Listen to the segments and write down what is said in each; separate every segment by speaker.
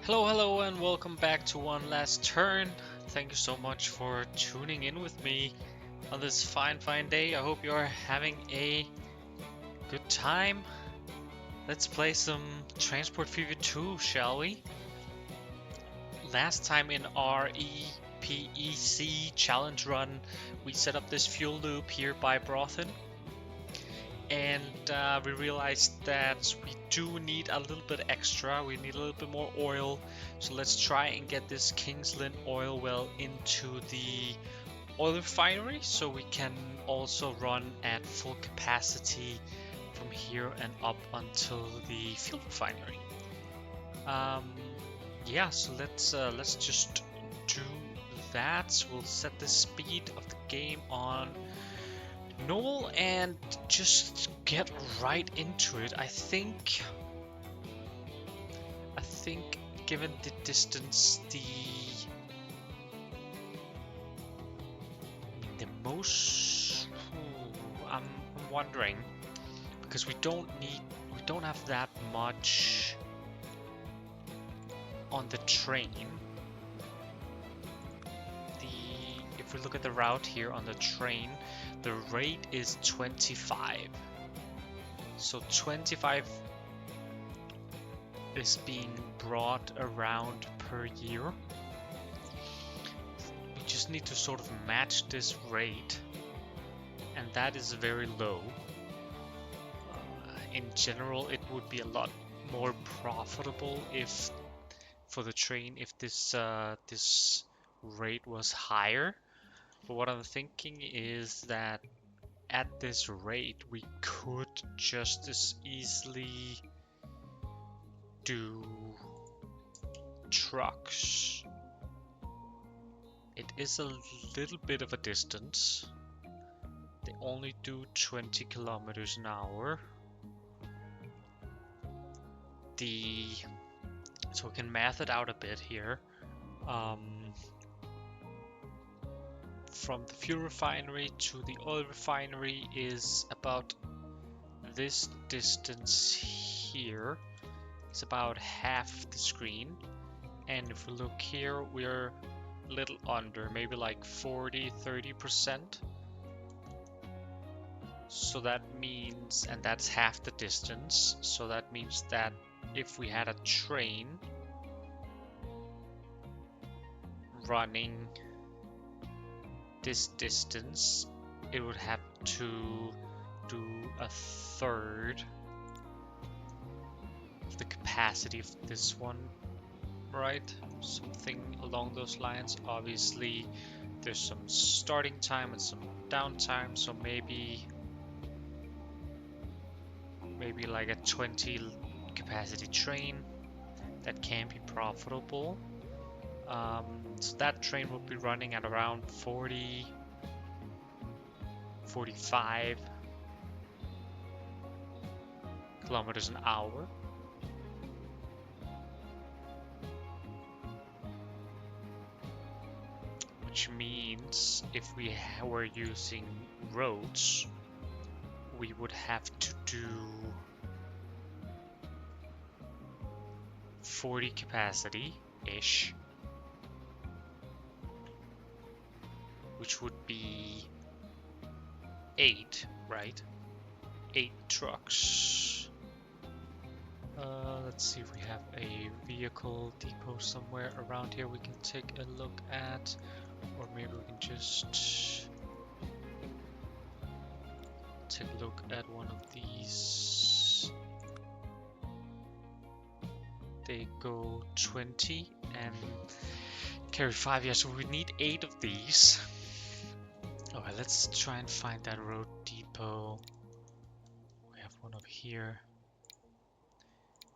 Speaker 1: Hello, hello, and welcome back to One Last Turn. Thank you so much for tuning in with me on this fine day. I hope you're having a good time. Let's play some Transport Fever 2, shall we? Last time in our EPEC challenge run, we set up this fuel loop here by Brothen. And we realized that we do need a little bit extra. We need a little bit more oil. So let's try and get this Kingsland oil well into the oil refinery so we can also run at full capacity from here and up until the fuel refinery. Yeah, so let's just do that. We'll set the speed of the game on null and just get right into it. I think given the distance, the most I'm wondering, because we don't have that much on the train. If we look at the route here on the train, the rate is 25. So 25 is being brought around per year. We just need to sort of match this rate, and that is very low. In general, it would be a lot more profitable for the train if this rate was higher. But what I'm thinking is that at this rate, we could just as easily do trucks. It is a little bit of a distance. They only do 20 kilometers an hour. So we can math it out a bit here. From the fuel refinery to the oil refinery is about this distance here. It's about half the screen, and if we look here, we're a little under, maybe like 40-30%. So that means, and that's half the distance, so that means that if we had a train running this distance, it would have to do a third of the capacity of this one, right? Something along those lines. Obviously, there's some starting time and some downtime, so maybe like a 20 capacity train that can be profitable. So that train will be running at around 40, 45 kilometers an hour. Which means if we were using roads, we would have to do 40 capacity-ish, which would be 8, right? 8 trucks. Let's see if we have a vehicle depot somewhere around here we can take a look at, or maybe we can just take a look at one of these. They go 20 and carry 5, yeah, so we need 8 of these. Alright, let's try and find that road depot. We have one up here.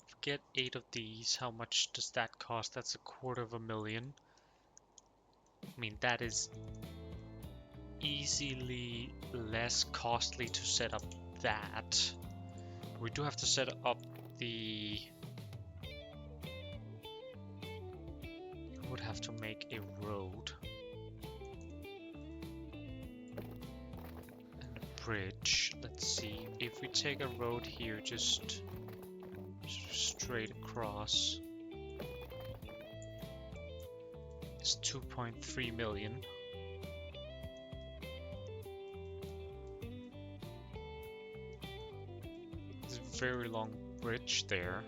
Speaker 1: If we get 8 of these, how much does that cost? That's $250,000. I mean, that is easily less costly to set up that. We do have to set up the... We would have to make a road. And a bridge. Let's see. If we take a road here, just straight across. is 2.3 million. It's a very long bridge there.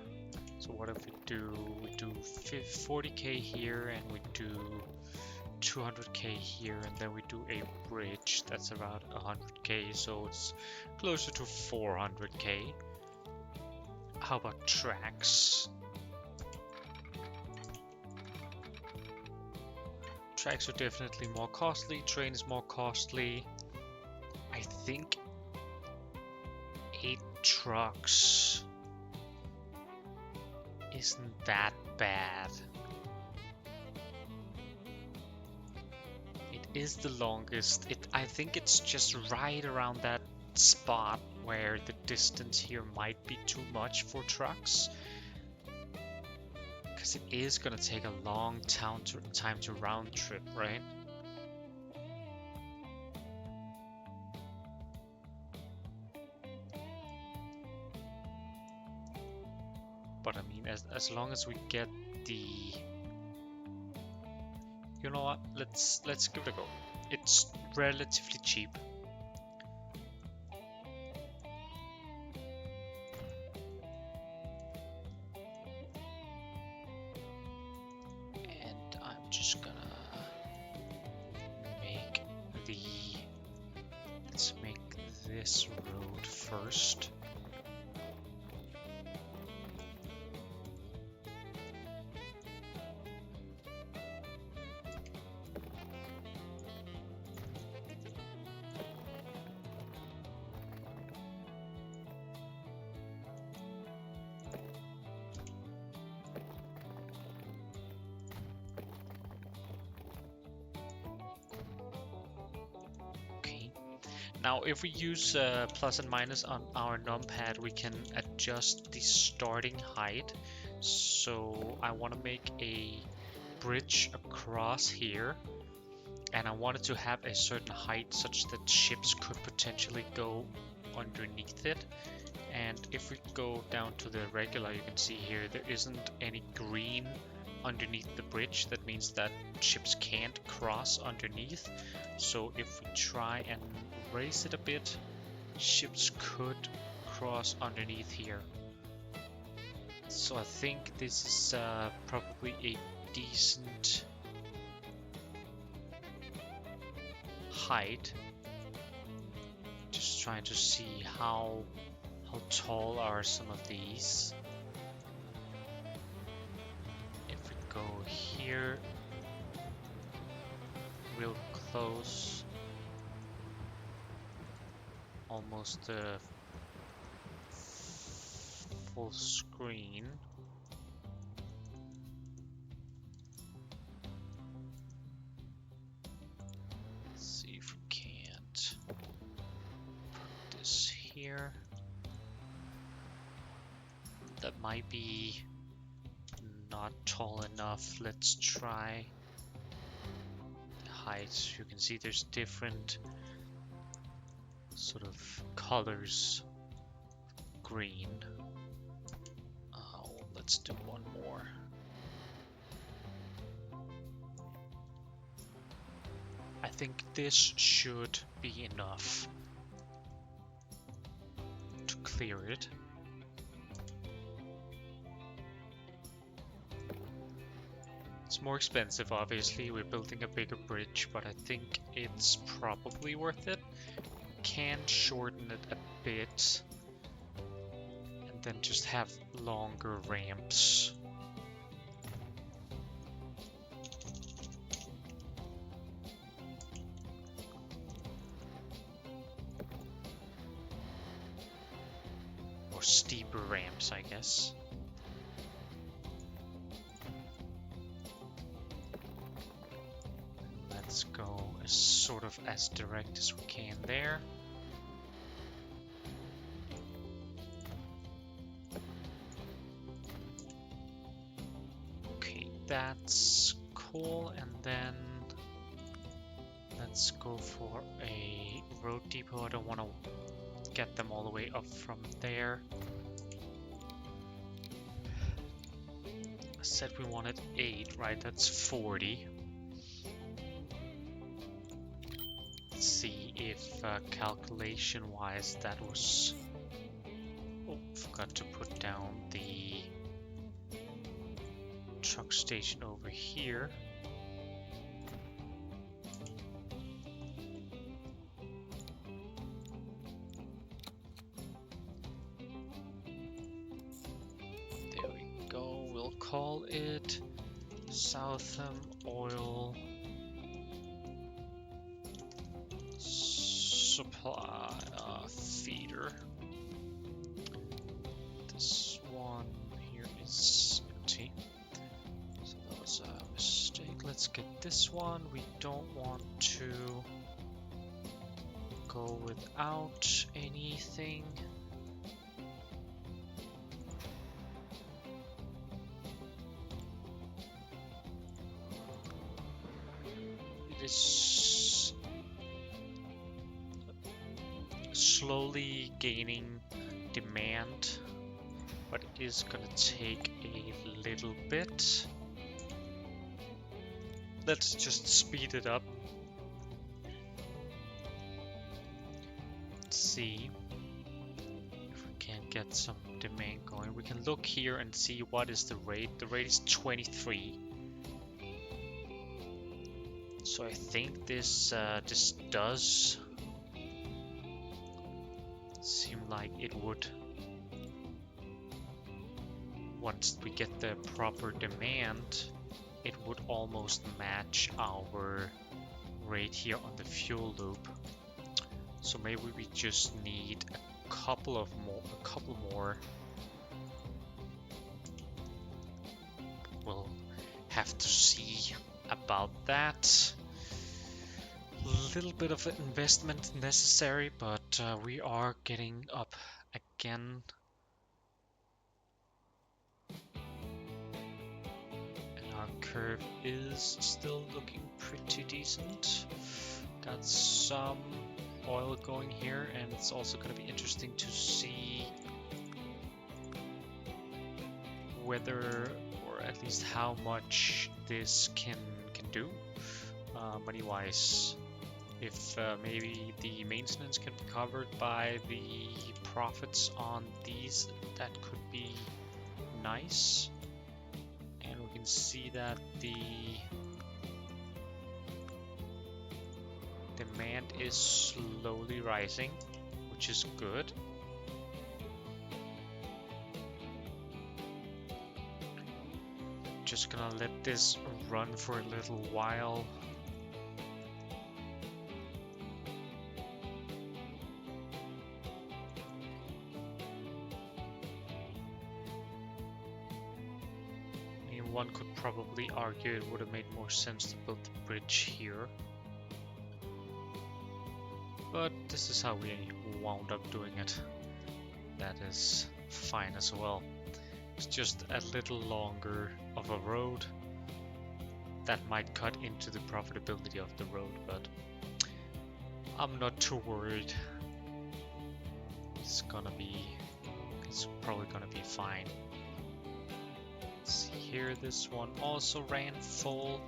Speaker 1: So what if we do 40k here, and we do 200k here, and then we do a bridge that's around 100k, so it's closer to 400k. How about tracks? Tracks are definitely more costly, train is more costly. I think 8 trucks isn't that bad. It is the longest. I think it's just right around that spot where the distance here might be too much for trucks. Because it is gonna take a long time to round trip, right? But I mean, as long as we get the... You know what? Let's give it a go. It's relatively cheap. And I'm just gonna make let's make this road first. Now, if we use plus and minus on our numpad, we can adjust the starting height. So I want to make a bridge across here, and I want it to have a certain height such that ships could potentially go underneath it. And if we go down to the regular, you can see here there isn't any green underneath the bridge. That means that ships can't cross underneath. So if we try and raise it a bit, ships could cross underneath here. So I think this is probably a decent height. Just trying to see how tall are some of these. If we go here real close, almost full screen. Let's see if we can't put this here. That might be not tall enough. Let's try the heights. You can see there's different sort of colors. Green. Let's do one more. I think this should be enough to clear it. It's more expensive, obviously. We're building a bigger bridge, but I think it's probably worth it. Can shorten it a bit and then just have longer ramps. Or steeper ramps, I guess. Let's go sort of as direct as we can there. Okay, that's cool. And then let's go for a road depot. I don't want to get them all the way up from there. I said we wanted 8, right? That's 40. Let's see if calculation-wise that was... Oh, forgot to put down the truck station over here. There we go. We'll call it Southam Oil Supply Feeder. This one here is empty, so that was a mistake. Let's get this one. We don't want to go without anything. It is slowly gaining demand, but it is gonna take a little bit. Let's just speed it up. Let's see if we can get some demand going. We can look here and see what is the rate. The rate is 23. So I think this does seem like it would, once we get the proper demand, it would almost match our rate here on the fuel loop. So maybe we just need a couple more. We'll have to see about that. A little bit of investment necessary, but we are getting up again. And our curve is still looking pretty decent. Got some oil going here, and it's also going to be interesting to see whether, or at least how much this can do money-wise. If maybe the maintenance can be covered by the profits on these, that could be nice. And we can see that the demand is slowly rising, which is good. Just gonna let this run for a little while. One could probably argue it would have made more sense to build the bridge here. But this is how we wound up doing it. That is fine as well. It's just a little longer of a road. That might cut into the profitability of the road, but I'm not too worried. It's probably gonna be fine. See here, this one also ran full.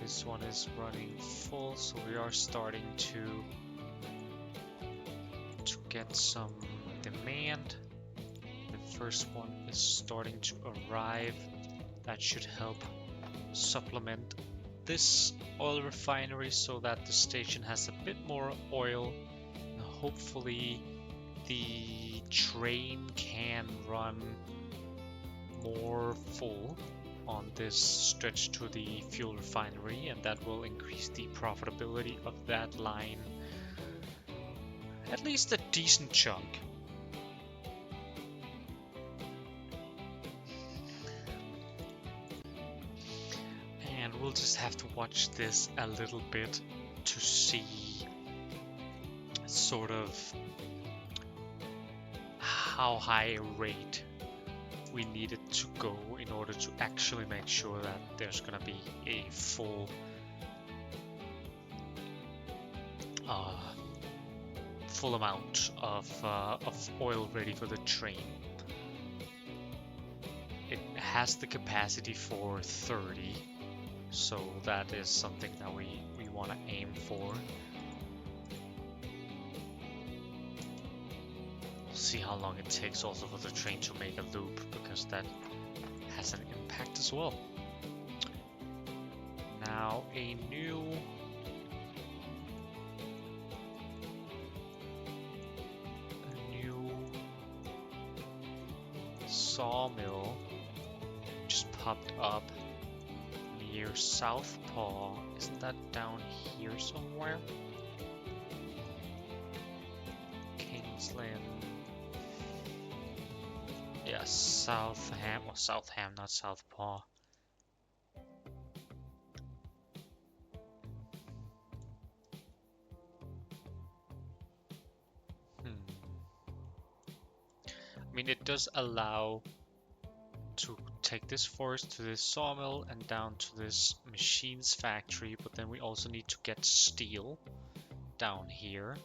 Speaker 1: This one is running full, so we are starting to get some demand. The first one is starting to arrive. That should help supplement this oil refinery so that the station has a bit more oil, and hopefully the train can run more full on this stretch to the fuel refinery, and that will increase the profitability of that line at least a decent chunk. And we'll just have to watch this a little bit to see sort of how high a rate we needed to go in order to actually make sure that there's gonna be a full amount of oil ready for the train. It has the capacity for 30, So that is something that we want to aim for. We'll see how long it takes also for the train to make a loop, because that has an impact as well. Now a new sawmill just popped up near Southpaw. Isn't that down here somewhere? Kingsland. Yeah, Southam, or Southam, not Southpaw. I mean, it does allow to take this forest to this sawmill and down to this machines factory, but then we also need to get steel down here.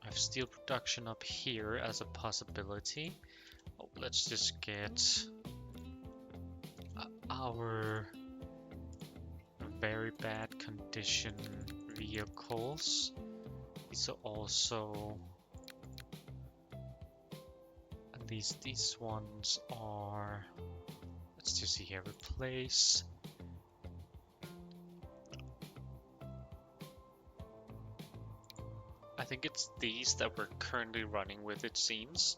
Speaker 1: I have steel production up here as a possibility. Oh, let's just get our very bad condition vehicles. These are also, at least these ones are, let's just see here, replace. I think it's these that we're currently running with, it seems.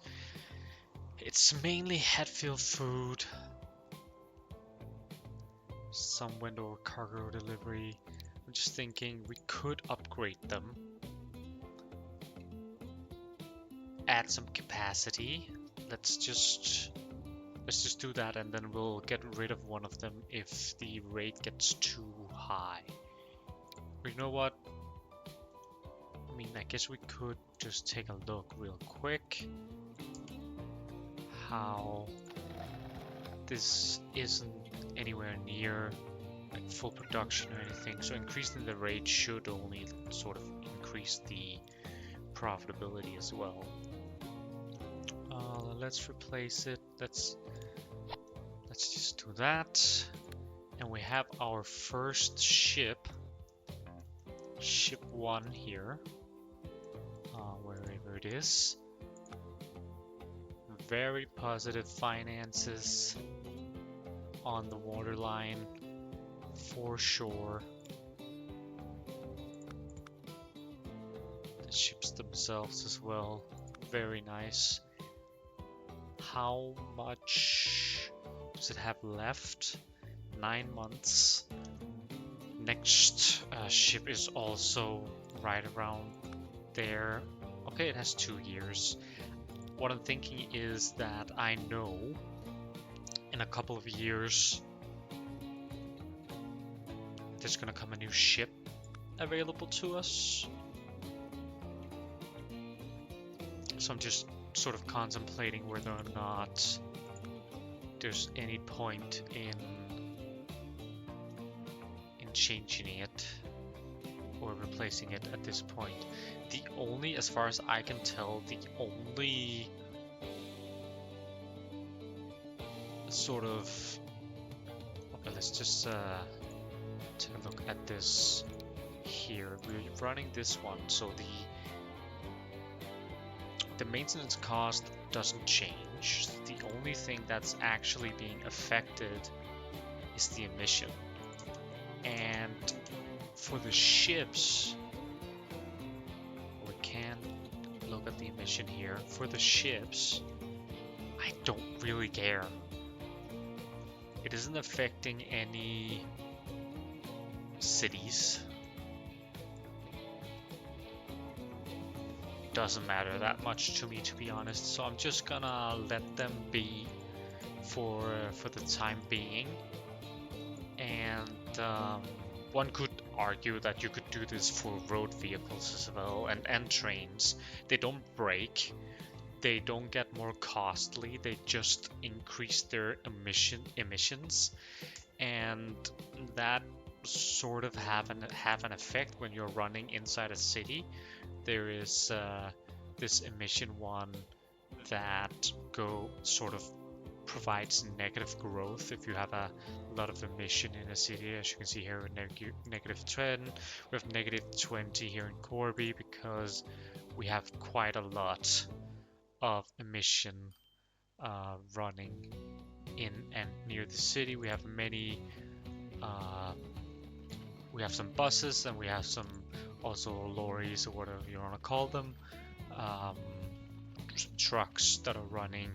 Speaker 1: It's mainly Hatfield food, some window or cargo delivery. I'm just thinking we could upgrade them, add some capacity. Let's just do that, and then we'll get rid of one of them if the rate gets too high. But you know what? I mean, I guess we could just take a look real quick how this isn't anywhere near like full production or anything, so increasing the rate should only sort of increase the profitability as well. Let's replace it. Let's just do that, and we have our first ship 1 here, wherever it is. Very positive finances on the waterline for sure. The ships themselves as well, very nice. How much does it have left? 9 months. Next ship is also right around there. Okay, it has 2 years. What I'm thinking is that I know in a couple of years there's gonna come a new ship available to us. So I'm just sort of contemplating whether or not there's any point in changing it or replacing it at this point. The only, as far as I can tell, the only sort of, okay, let's just take a look at this here. We're running this one, so the maintenance cost doesn't change. The only thing that's actually being affected is the emission. And for the ships, we can look at the emission here. For the ships, I don't really care. It isn't affecting any cities. Doesn't matter that much to me, to be honest. So I'm just gonna let them be for the time being. And one could argue that you could do this for road vehicles as well, and trains. They don't break, they don't get more costly, they just increase their emissions, and that sort of have an effect when you're running inside a city, there is this emission one that sort of provides negative growth if you have a lot of emission in a city. As you can see here, negative 10. We have negative 20 here in Corby because we have quite a lot of emission running in and near the city. We have many we have some buses, and we have some also lorries, or whatever you want to call them, some trucks that are running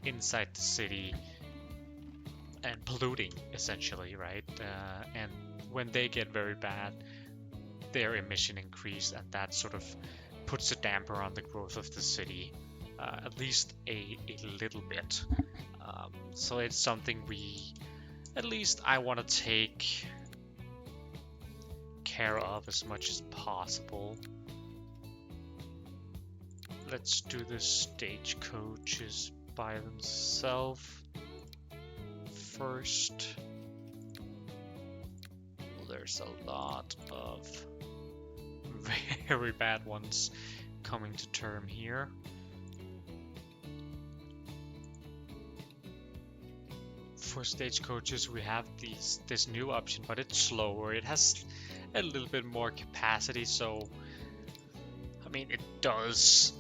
Speaker 1: inside the city and polluting, essentially, right? And when they get very bad, their emission increase, and that sort of puts a damper on the growth of the city, at least a little bit. So it's something at least I want to take care of as much as possible. Let's do the stagecoaches by themselves first. There's a lot of very bad ones coming to term here. For stagecoaches, we have this new option, but it's slower. It has a little bit more capacity, so I mean, it does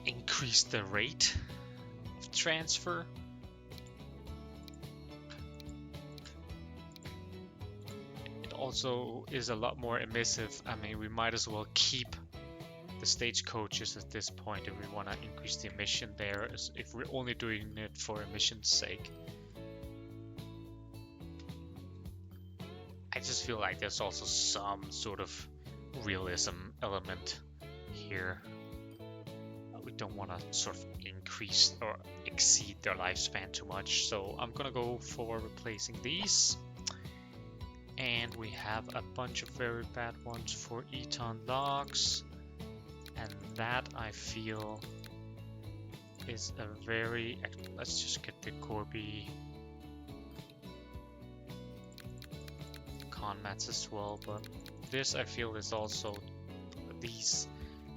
Speaker 1: increase the rate of transfer. It also is a lot more emissive. I mean, we might as well keep the stagecoaches at this point if we want to increase the emission there, if we're only doing it for emission's sake. I just feel like there's also some sort of realism element here. We don't want to sort of increase or exceed their lifespan too much, so I'm gonna go for replacing these. And we have a bunch of very bad ones for Eton logs, and that I feel is a very... Let's just get the Corby mats as well, but this I feel is also, these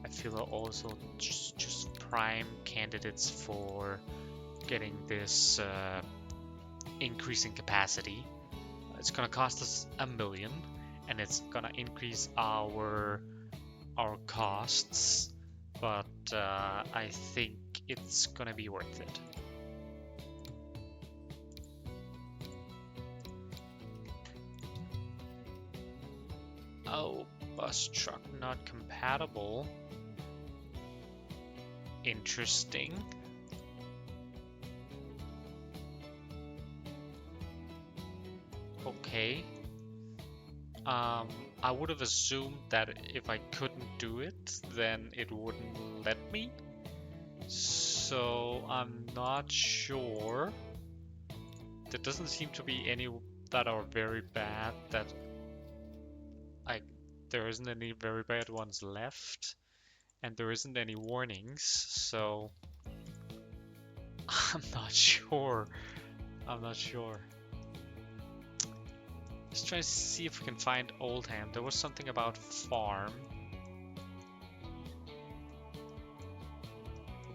Speaker 1: I feel are also just prime candidates for getting this increase in capacity. It's gonna cost us $1 million, and it's gonna increase our costs, but I think it's gonna be worth it. Oh, bus truck not compatible. Interesting. Okay. I would have assumed that if I couldn't do it, then it wouldn't let me. So I'm not sure. There doesn't seem to be any that are very bad. There isn't any very bad ones left, and there isn't any warnings. So I'm not sure. Let's try to see if we can find Oldham. There was something about farm.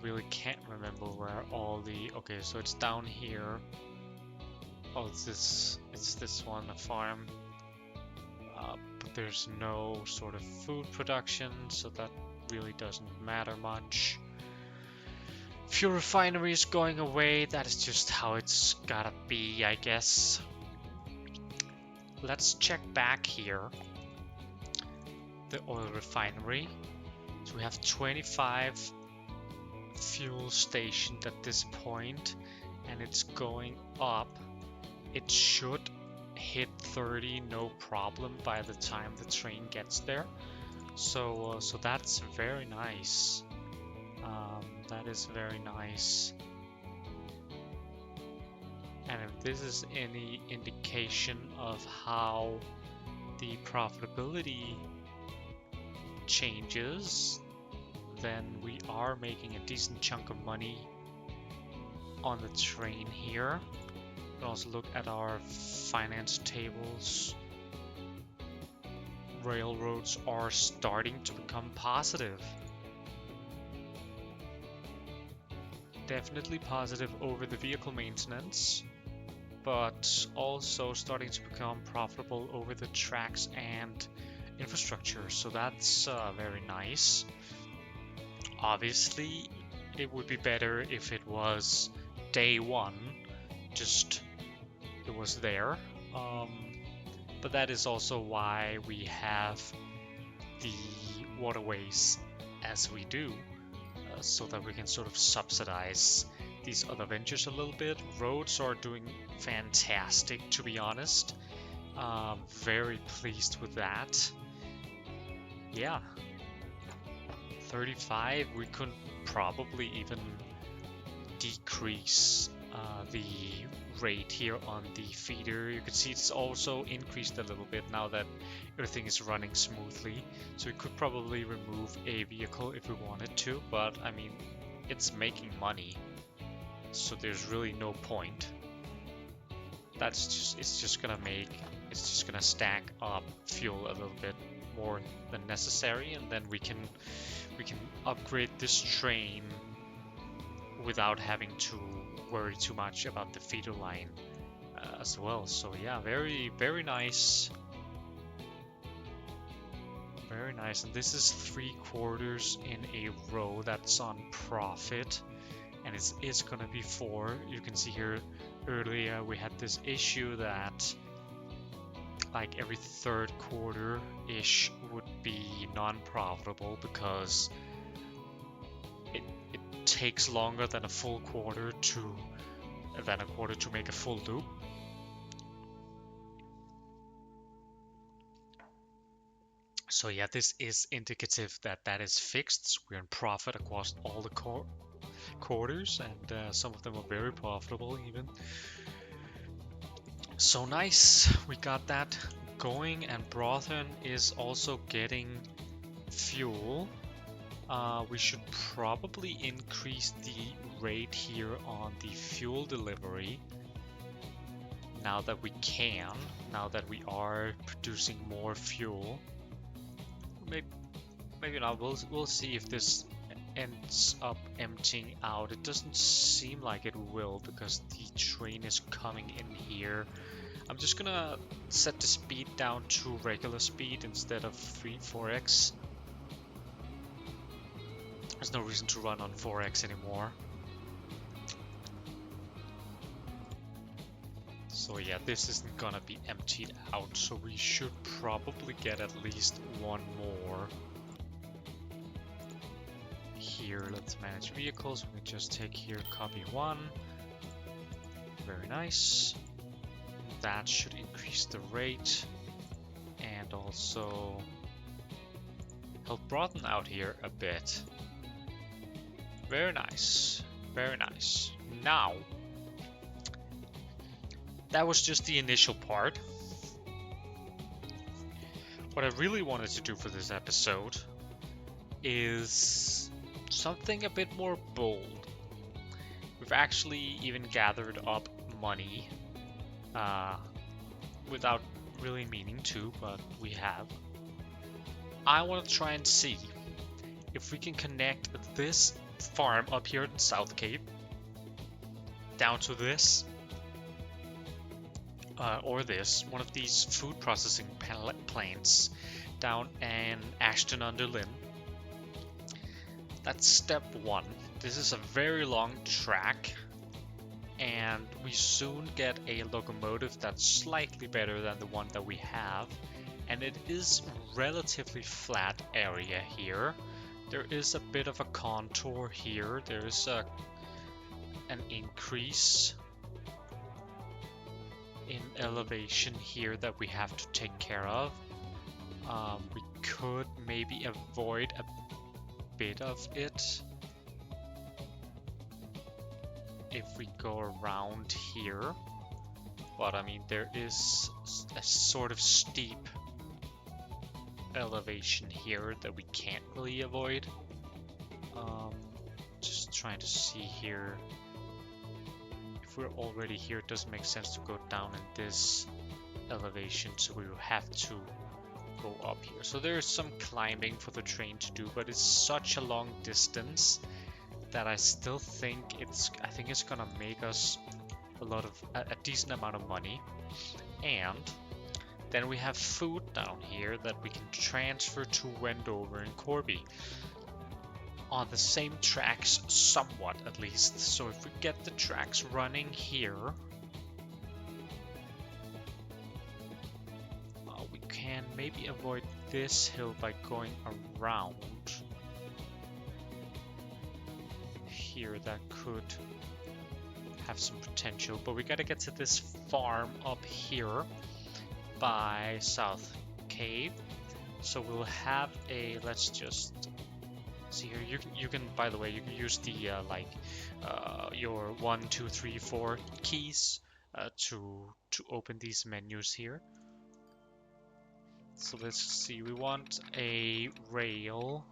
Speaker 1: Really can't remember where all the... Okay, so it's down here. Oh, it's this one, a farm. But there's no sort of food production, so that really doesn't matter much. Fuel refinery is going away. That is just how it's gotta be, I guess. Let's check back here. The oil refinery. So we have 25 fuel stations at this point, and it's going up. It should hit 30 no problem by the time the train gets there. So that's very nice. That is very nice. And if this is any indication of how the profitability changes, then we are making a decent chunk of money on the train here. We can also look at our finance tables railroads are starting to become positive. Definitely positive over the vehicle maintenance, but also starting to become profitable over the tracks and infrastructure. So that's very nice. Obviously, it would be better if it was day one, just it was there. But that is also why we have the waterways as we do, so that we can sort of subsidize these other ventures a little bit. Roads are doing fantastic, to be honest. Very pleased with that. Yeah. 35, we could probably even decrease the rate here on the feeder. You can see it's also increased a little bit now that everything is running smoothly. So we could probably remove a vehicle if we wanted to, but I mean, it's making money, so there's really no point. It's just gonna stack up fuel a little bit more than necessary, and then we can upgrade this train without having to worry too much about the feeder line as well. So yeah, very, very nice. Very nice. And this is 3/4 in a row that's on profit, and it's gonna be 4. You can see here earlier we had this issue that like every 3rd quarter-ish would be non-profitable because it takes longer than a full quarter to make a full loop. So yeah, this is indicative that that is fixed. We're in profit across all the quarters, and some of them are very profitable even. So nice, we got that going, and Brothen is also getting fuel. We should probably increase the rate here on the fuel delivery now that we can, now that we are producing more fuel. Maybe not. We'll see if this ends up emptying out. It doesn't seem like it will because the train is coming in here. I'm just gonna set the speed down to regular speed instead of 4x. There's no reason to run on 4x anymore. So yeah, this isn't gonna be emptied out, so we should probably get at least one more. Here, let's manage vehicles. We can just take here, copy 1. Very nice. That should increase the rate and also help broaden out here a bit. Very nice, very nice. Now, that was just the initial part. What I really wanted to do for this episode is something a bit more bold. We've actually even gathered up money without really meaning to, but we have. I want to try and see if we can connect this farm up here in South Cape down to this or this, one of these food processing plants down in Ashton-under-Lyne. That's step 1. This is a very long track, and we soon get a locomotive that's slightly better than the one that we have, and it is relatively flat area here. There is a bit of a contour here. There is an increase in elevation here that we have to take care of. We could maybe avoid a bit of it if we go around here, but I mean there is a sort of steep elevation here that we can't really avoid. Just trying to see here. If we're already here, it doesn't make sense to go down in this elevation, so we will have to go up here. So there's some climbing for the train to do, but it's such a long distance that I still think it's gonna make us a decent amount of money. And then we have food down here that we can transfer to Wendover and Corby on the same tracks, somewhat at least. So if we get the tracks running here, we can maybe avoid this hill by going around here. That could have some potential, but we gotta get to this farm up here by South Cave. So we'll have a, let's just see here. You can, by the way, you can use the your 1, 2, 3, 4 keys to open these menus here. So let's see. We want a rail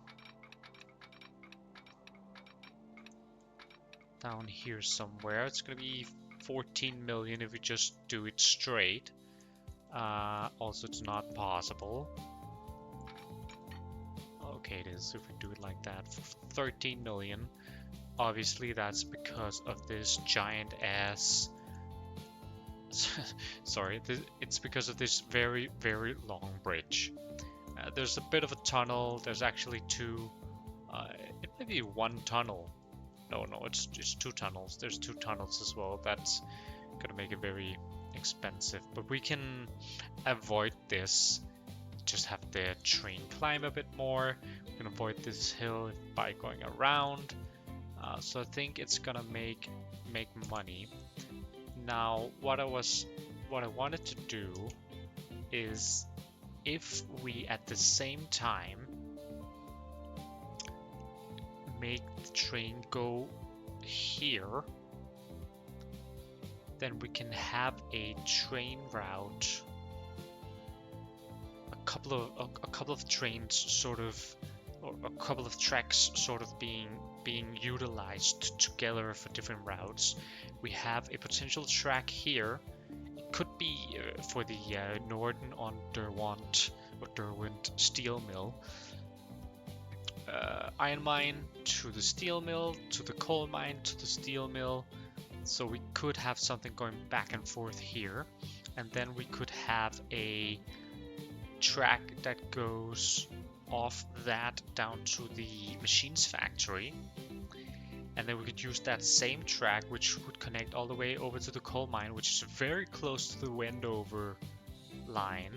Speaker 1: down here somewhere. It's gonna be 14 million if we just do it straight. Also, it's not possible. Okay, it is if we do it like that. For 13 million. Obviously, that's because of this giant ass. Sorry, it's because of this very, very long bridge. There's a bit of a tunnel. There's actually two. It may be one tunnel. No, it's just 2 tunnels. There's 2 tunnels as well. That's gonna make it very expensive, but we can avoid this. Just have the train climb a bit more. We can avoid this hill by going around. So I think it's gonna make money. Now, what I wanted to do is, if we at the same time make the train go here, then we can have a train route, a couple of trains sort of, or a couple of tracks sort of being utilized together for different routes. We have a potential track here. It could be for the Norden on Derwent steel mill. Iron mine to the steel mill, to the coal mine, to the steel mill. So we could have something going back and forth here. And then we could have a track that goes off that down to the machines factory. And then we could use that same track, which would connect all the way over to the coal mine, which is very close to the Wendover line.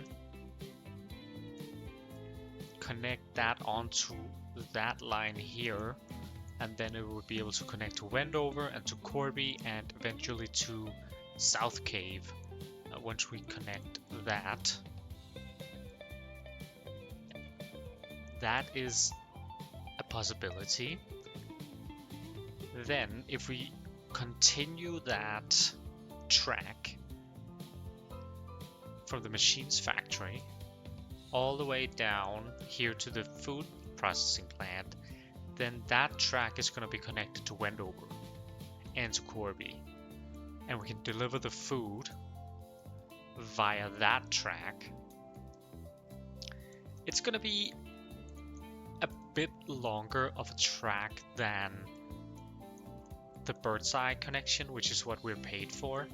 Speaker 1: Connect that onto that line here, and then it would be able to connect to Wendover and to Corby and eventually to South Cave once we connect that. That is a possibility. Then if we continue that track from the machines factory all the way down here to the food processing plant, then that track is going to be connected to Wendover and to Corby, and we can deliver the food via that track. It's going to be a bit longer of a track than the bird's eye connection, which is what we're paid for,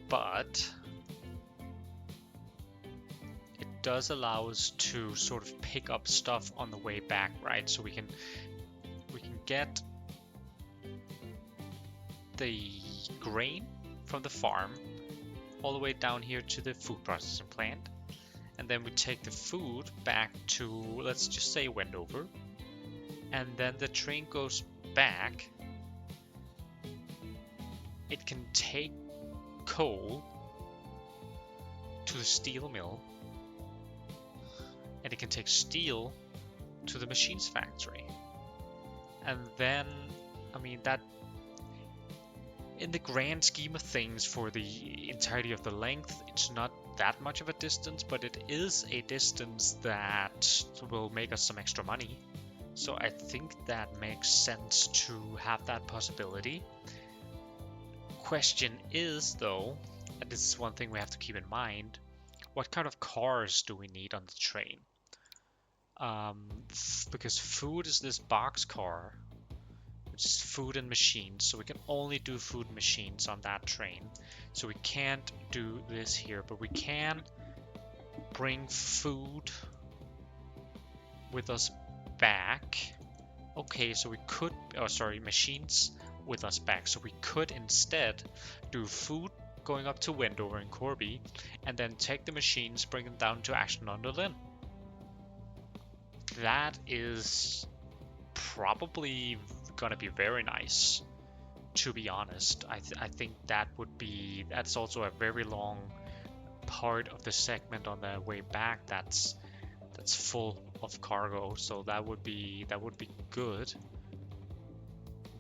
Speaker 1: but it does allow us to sort of pick up stuff on the way back, right? So we can get the grain from the farm all the way down here to the food processing plant, and then we take the food back to, let's just say, Wendover, and then the train goes back. It can take coal to the steel mill, and it can take steel to the machines factory. And then, I mean, that in the grand scheme of things for the entirety of the length, it's not that much of a distance, but it is a distance that will make us some extra money. So I think that makes sense to have that possibility. Question is, though, and this is one thing we have to keep in mind, what kind of cars do we need on the train? Because food is this box car, which is food and machines, so we can only do food machines on that train. So we can't do this here, but we can bring food with us back. Okay, so we could, oh sorry, machines with us back. So we could instead do food going up to Wendover and Corby, and then take the machines, bring them down to Ashton under Lynn. That is probably gonna be very nice, to be honest. I think that's also a very long part of the segment on the way back that's full of cargo, so that would be good,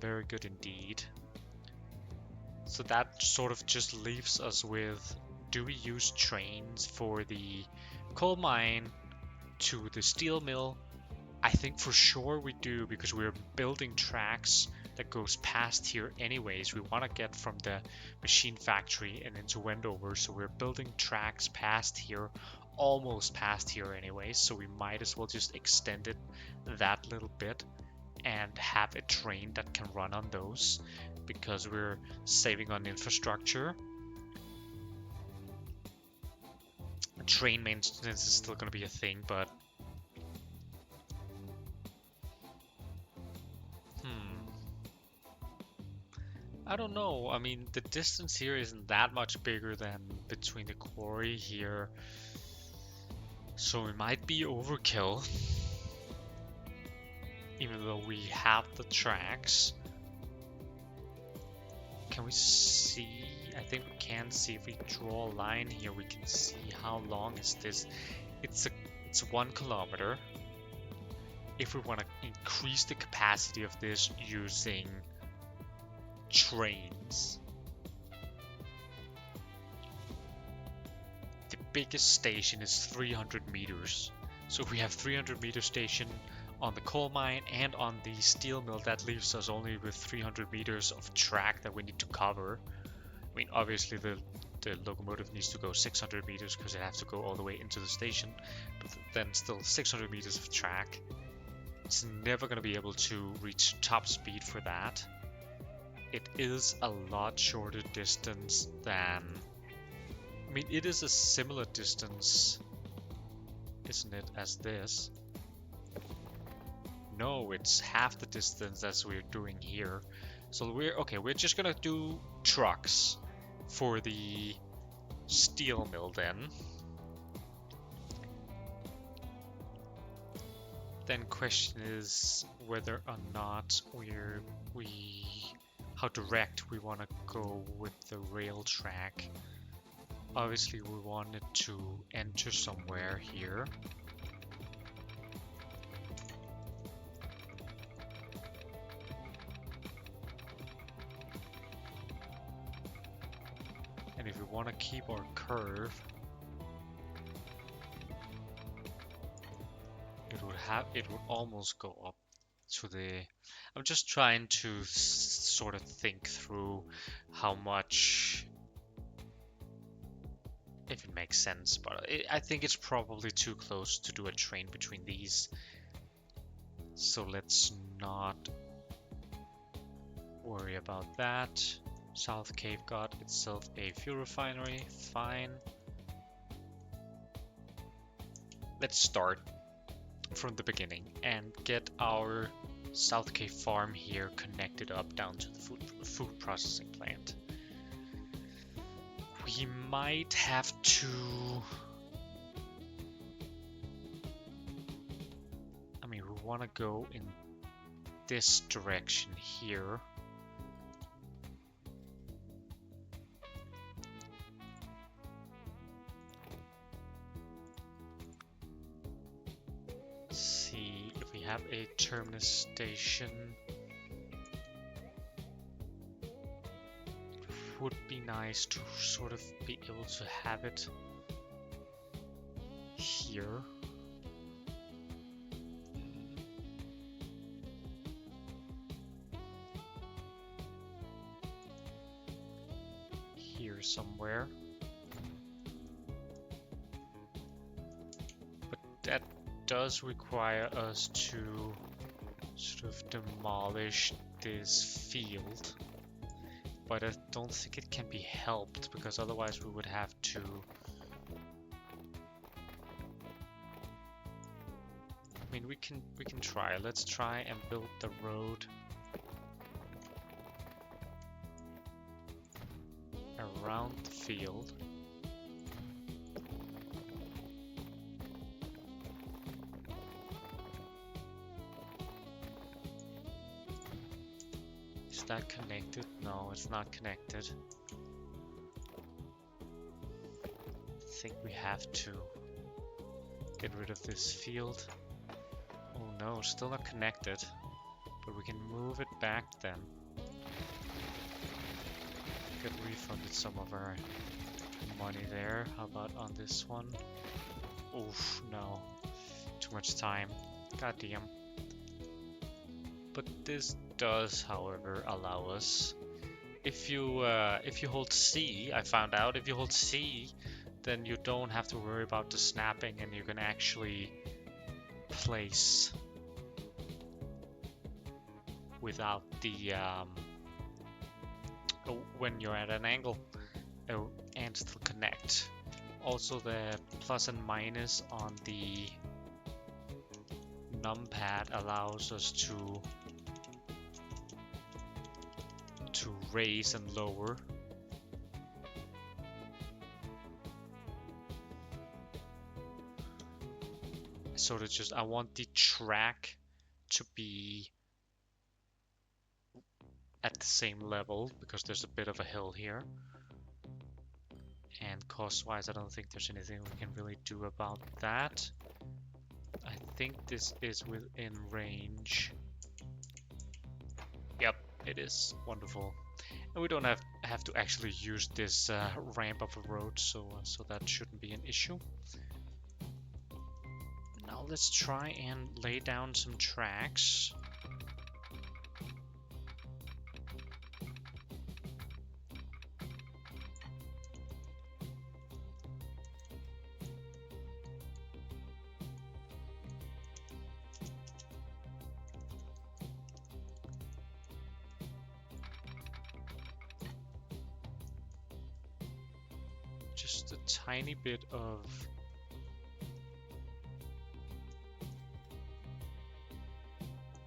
Speaker 1: very good indeed. So that sort of just leaves us with, do we use trains for the coal mine to the steel mill? I think for sure we do, because we're building tracks that goes past here anyways. We want to get from the machine factory and into Wendover, so we're building tracks past here, almost past here anyways, so we might as well just extend it that little bit and have a train that can run on those, because we're saving on infrastructure. Train maintenance is still going to be a thing, but I don't know. I mean, the distance here isn't that much bigger than between the quarry here, so it might be overkill, even though we have the tracks. Can we see? I think we can see. If we draw a line here, we can see how long is this. It's 1 kilometer. If we want to increase the capacity of this using trains, the biggest station is 300 meters. So if we have 300 meter station on the coal mine and on the steel mill, that leaves us only with 300 meters of track that we need to cover. I mean, obviously the locomotive needs to go 600 meters because it has to go all the way into the station, but then still 600 meters of track. It's never going to be able to reach top speed for that. It is a lot shorter distance than... I mean, it is a similar distance, isn't it, as this? No, it's half the distance as we're doing here. So we're just gonna do trucks for the steel mill then. Then question is whether or not how direct we want to go with the rail track. Obviously we want it to enter somewhere here. And if we want to keep our curve, it would almost go up to the... I'm just trying to sort of think through how much, if it makes sense, but I think it's probably too close to do a train between these. So let's not worry about that. South Cape got itself a fuel refinery, fine. Let's start from the beginning and get our South Cape farm here connected up down to the food processing plant. We might have to... I mean, we want to go in this direction here. See if we have a terminus station. Would be nice to sort of be able to have it here. Here somewhere. that does require us to sort of demolish this field. But I don't think it can be helped, because otherwise we would have to... I mean, we can try. Let's try and build the road around the field. Is that connected? No, it's not connected. I think we have to get rid of this field. Oh no, still not connected. But we can move it back then. Get refunded some of our money there. How about on this one? Oof, no. Too much time. God damn. But this does, however, allow us. If you hold C, I found out, if you hold C, then you don't have to worry about the snapping, and you can actually place without the when you're at an angle, and still connect. Also, the plus and minus on the numpad allows us to raise and lower. So to just, I want the track to be at the same level, because there's a bit of a hill here. And cost-wise, I don't think there's anything we can really do about that. I think this is within range. Yep, it is. Wonderful. And we don't have to actually use this ramp of a road, so that shouldn't be an issue. Now let's try and lay down some tracks. Just a tiny bit of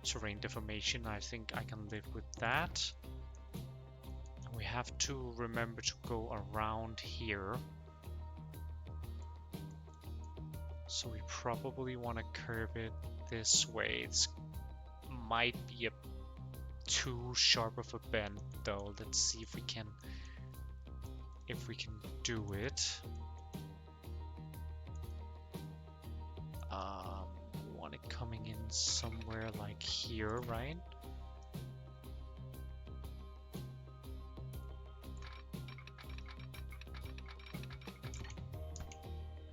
Speaker 1: terrain deformation. I think I can live with that. And we have to remember to go around here. So we probably want to curve it this way. It might be a too sharp of a bend though. Let's see if we can do it. We want it coming in somewhere like here, right?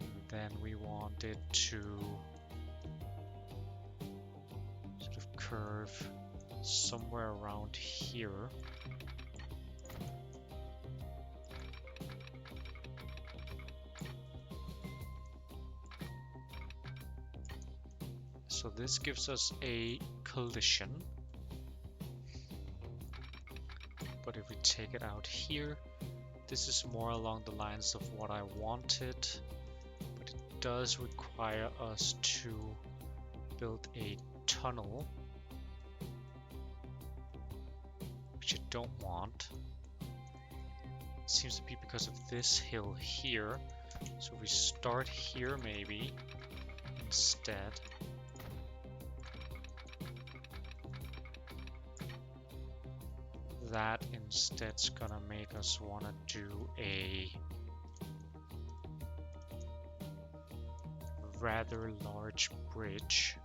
Speaker 1: And then we want it to sort of curve somewhere around here. So this gives us a collision. But if we take it out here, this is more along the lines of what I wanted. But it does require us to build a tunnel, which I don't want. It seems to be because of this hill here. So we start here maybe instead. That instead's gonna make us wanna do a rather large bridge.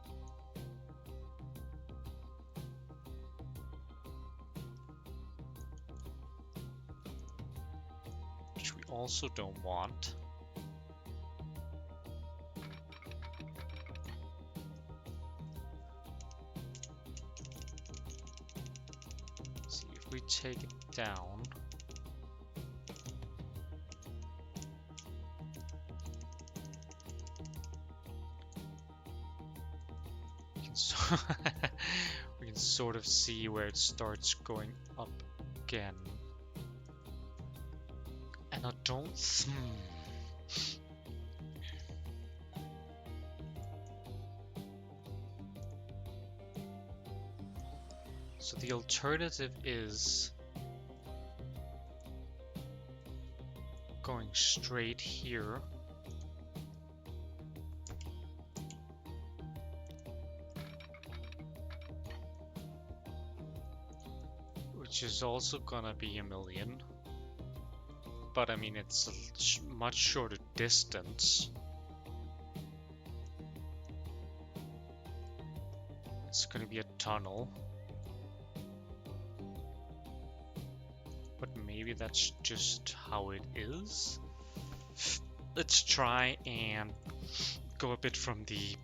Speaker 1: Which we also don't want. We take it down. we can sort of see where it starts going up again. And I don't. So the alternative is going straight here. Which is also gonna be 1,000,000. But I mean, it's a much shorter distance. It's gonna be a tunnel. But maybe that's just how it is. Let's try and go a bit from the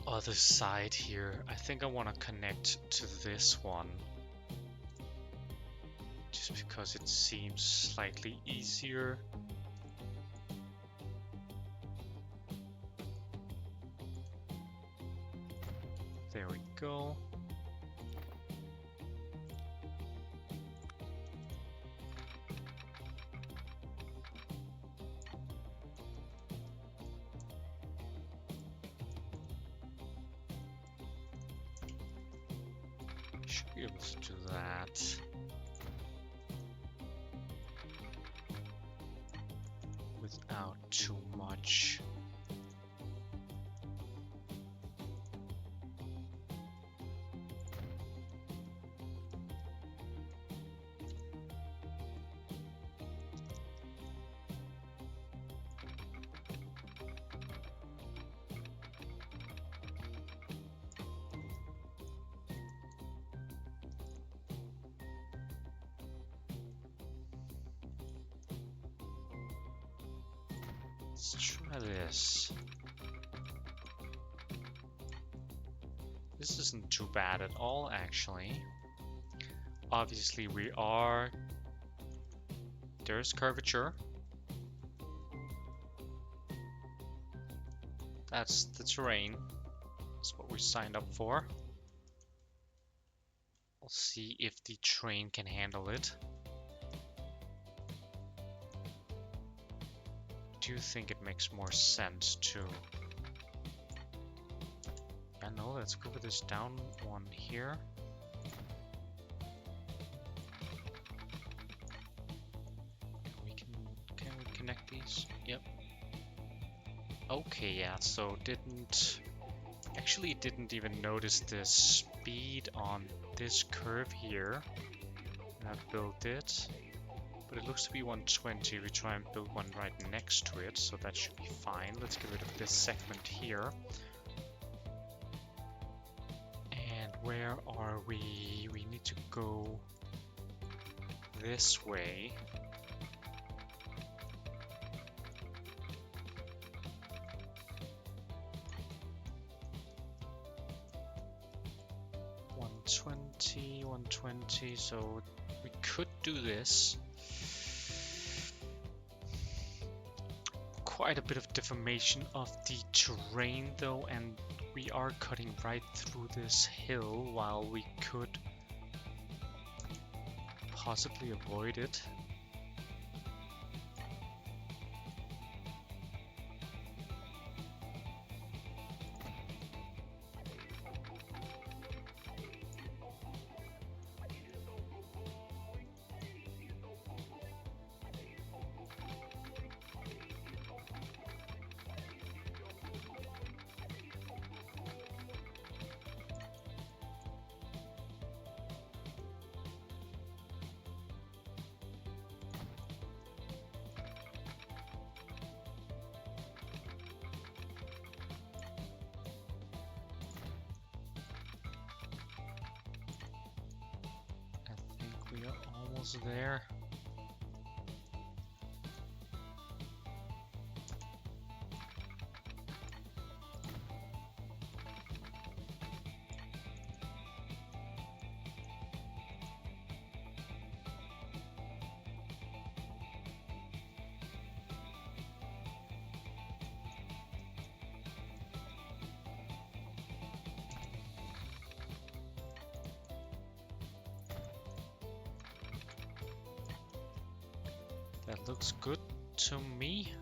Speaker 1: other side here. I think I want to connect to this one. Just because it seems slightly easier. There we go. Should be able to do that. Without too much. Let's try this. This isn't too bad at all, actually. Obviously, there's curvature. That's the terrain. That's what we signed up for. We'll see if the train can handle it. I do think it makes more sense to... I know, let's go with this down one here. Can we connect these? Yep. Okay, yeah, so actually didn't even notice the speed on this curve here. And I built it. But it looks to be 120. We try and build one right next to it, so that should be fine. Let's get rid of this segment here. And where are we? We need to go this way. $120, so we could do this. Quite a bit of deformation of the terrain though, and we are cutting right through this hill while we could possibly avoid it. We are almost there. That looks good to me.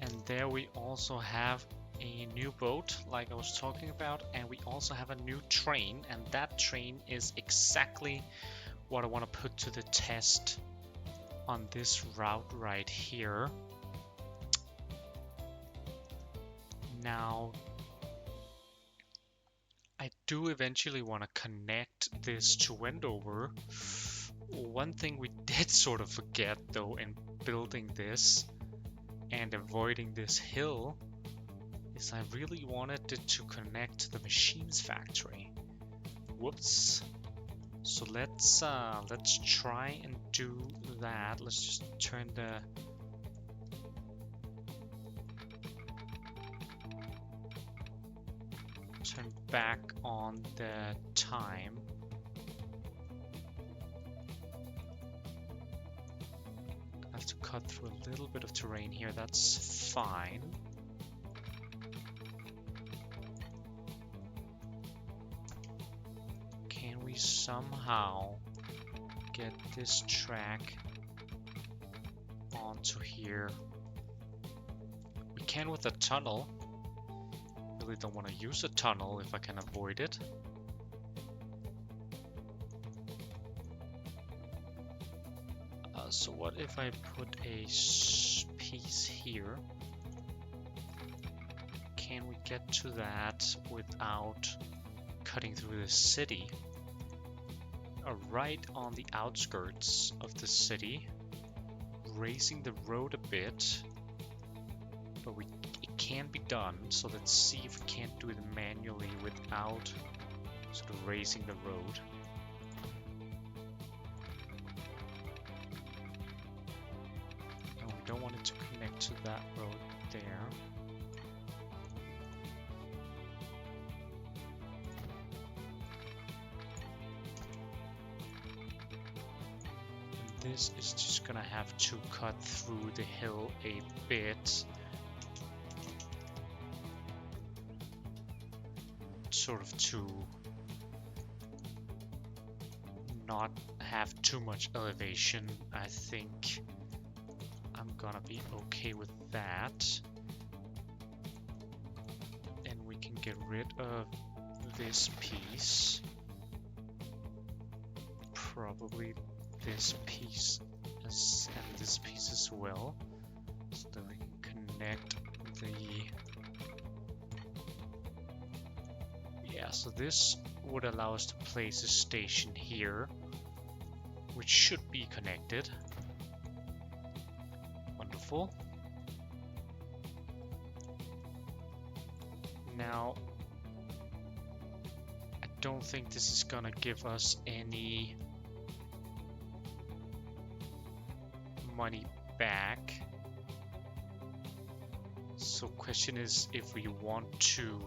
Speaker 1: And there we also have a new boat, like I was talking about, and we also have a new train, and that train is exactly what I want to put to the test on this route right here. Now, I do eventually want to connect this to Wendover. One thing we did sort of forget though in building this and avoiding this hill is I really wanted it to connect to the machines factory. Whoops. So let's try and do that. Let's just turn back on the time. I have to cut through a little bit of terrain here. That's fine. Can we somehow get this track onto here? We can with a tunnel. Really don't want to use a tunnel if I can avoid it. So what if I put a piece here? Can we get to that without cutting through the city? Right on the outskirts of the city, raising the road a bit, but it can be done. So let's see if we can't do it manually without sort of raising the road. And we don't want it to connect to that road there. This is just gonna have to cut through the hill a bit, sort of to not have too much elevation. I think I'm gonna be okay with that. And we can get rid of this piece, probably this piece and this piece as well, so that we can connect so this would allow us to place a station here, which should be connected. Wonderful. Now, I don't think this is gonna give us any money back. So question is if we want to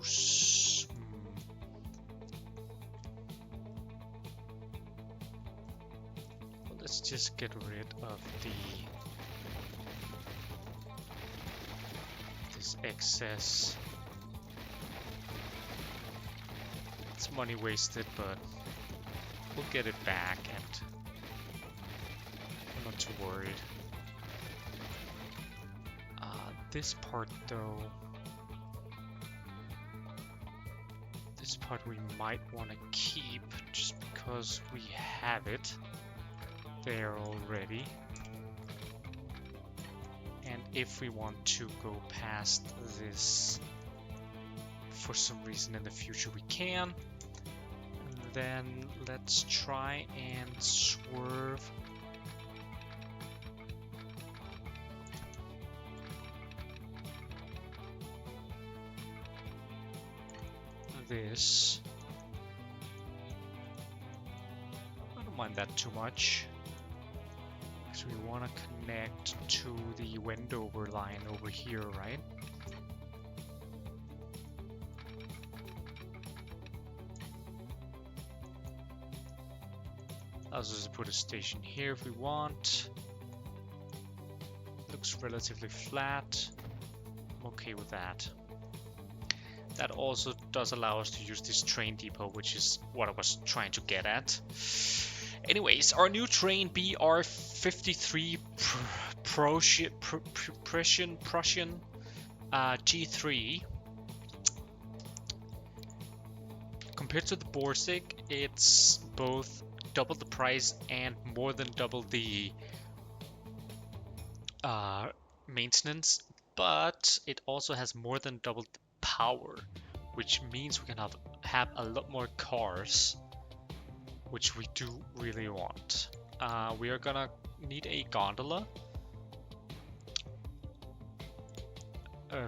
Speaker 1: let's just get rid of this excess. It's money wasted, but we'll get it back and I'm not too worried. This part though, this part we might want to keep just because we have it there already. And if we want to go past this for some reason in the future, we can. And then let's try and swerve this. I don't mind that too much, because we want to connect to the Wendover line over here, right? I'll just put a station here if we want. Looks relatively flat. I'm okay with that. That also does allow us to use this train depot, which is what I was trying to get at. Anyways, our new train BR53 Prussian G3. Compared to the Borsig, it's both double the price and more than double the maintenance, but it also has more than double the power, which means we can have a lot more cars, which we do really want. We are gonna need a gondola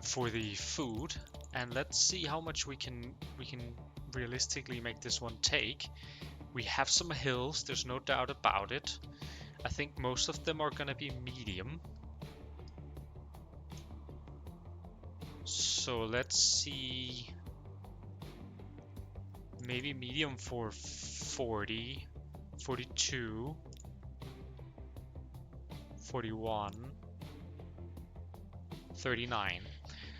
Speaker 1: for the food, and let's see how much we can realistically make this one take. We have some hills, there's no doubt about it. I think most of them are gonna be medium. So let's see, maybe medium for 40, 42, 41, 39.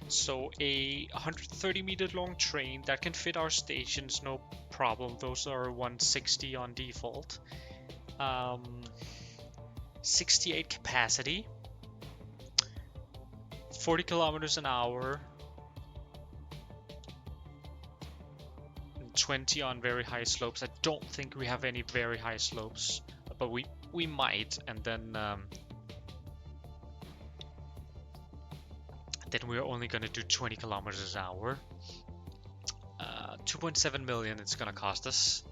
Speaker 1: So a 130 meter long train that can fit our stations, no problem. Those are 160 on default. 68 capacity. 40 kilometers an hour, 20 on very high slopes. I don't think we have any very high slopes, but we might, and then we're only gonna do 20 kilometers an hour. 2.7 million it's gonna cost us.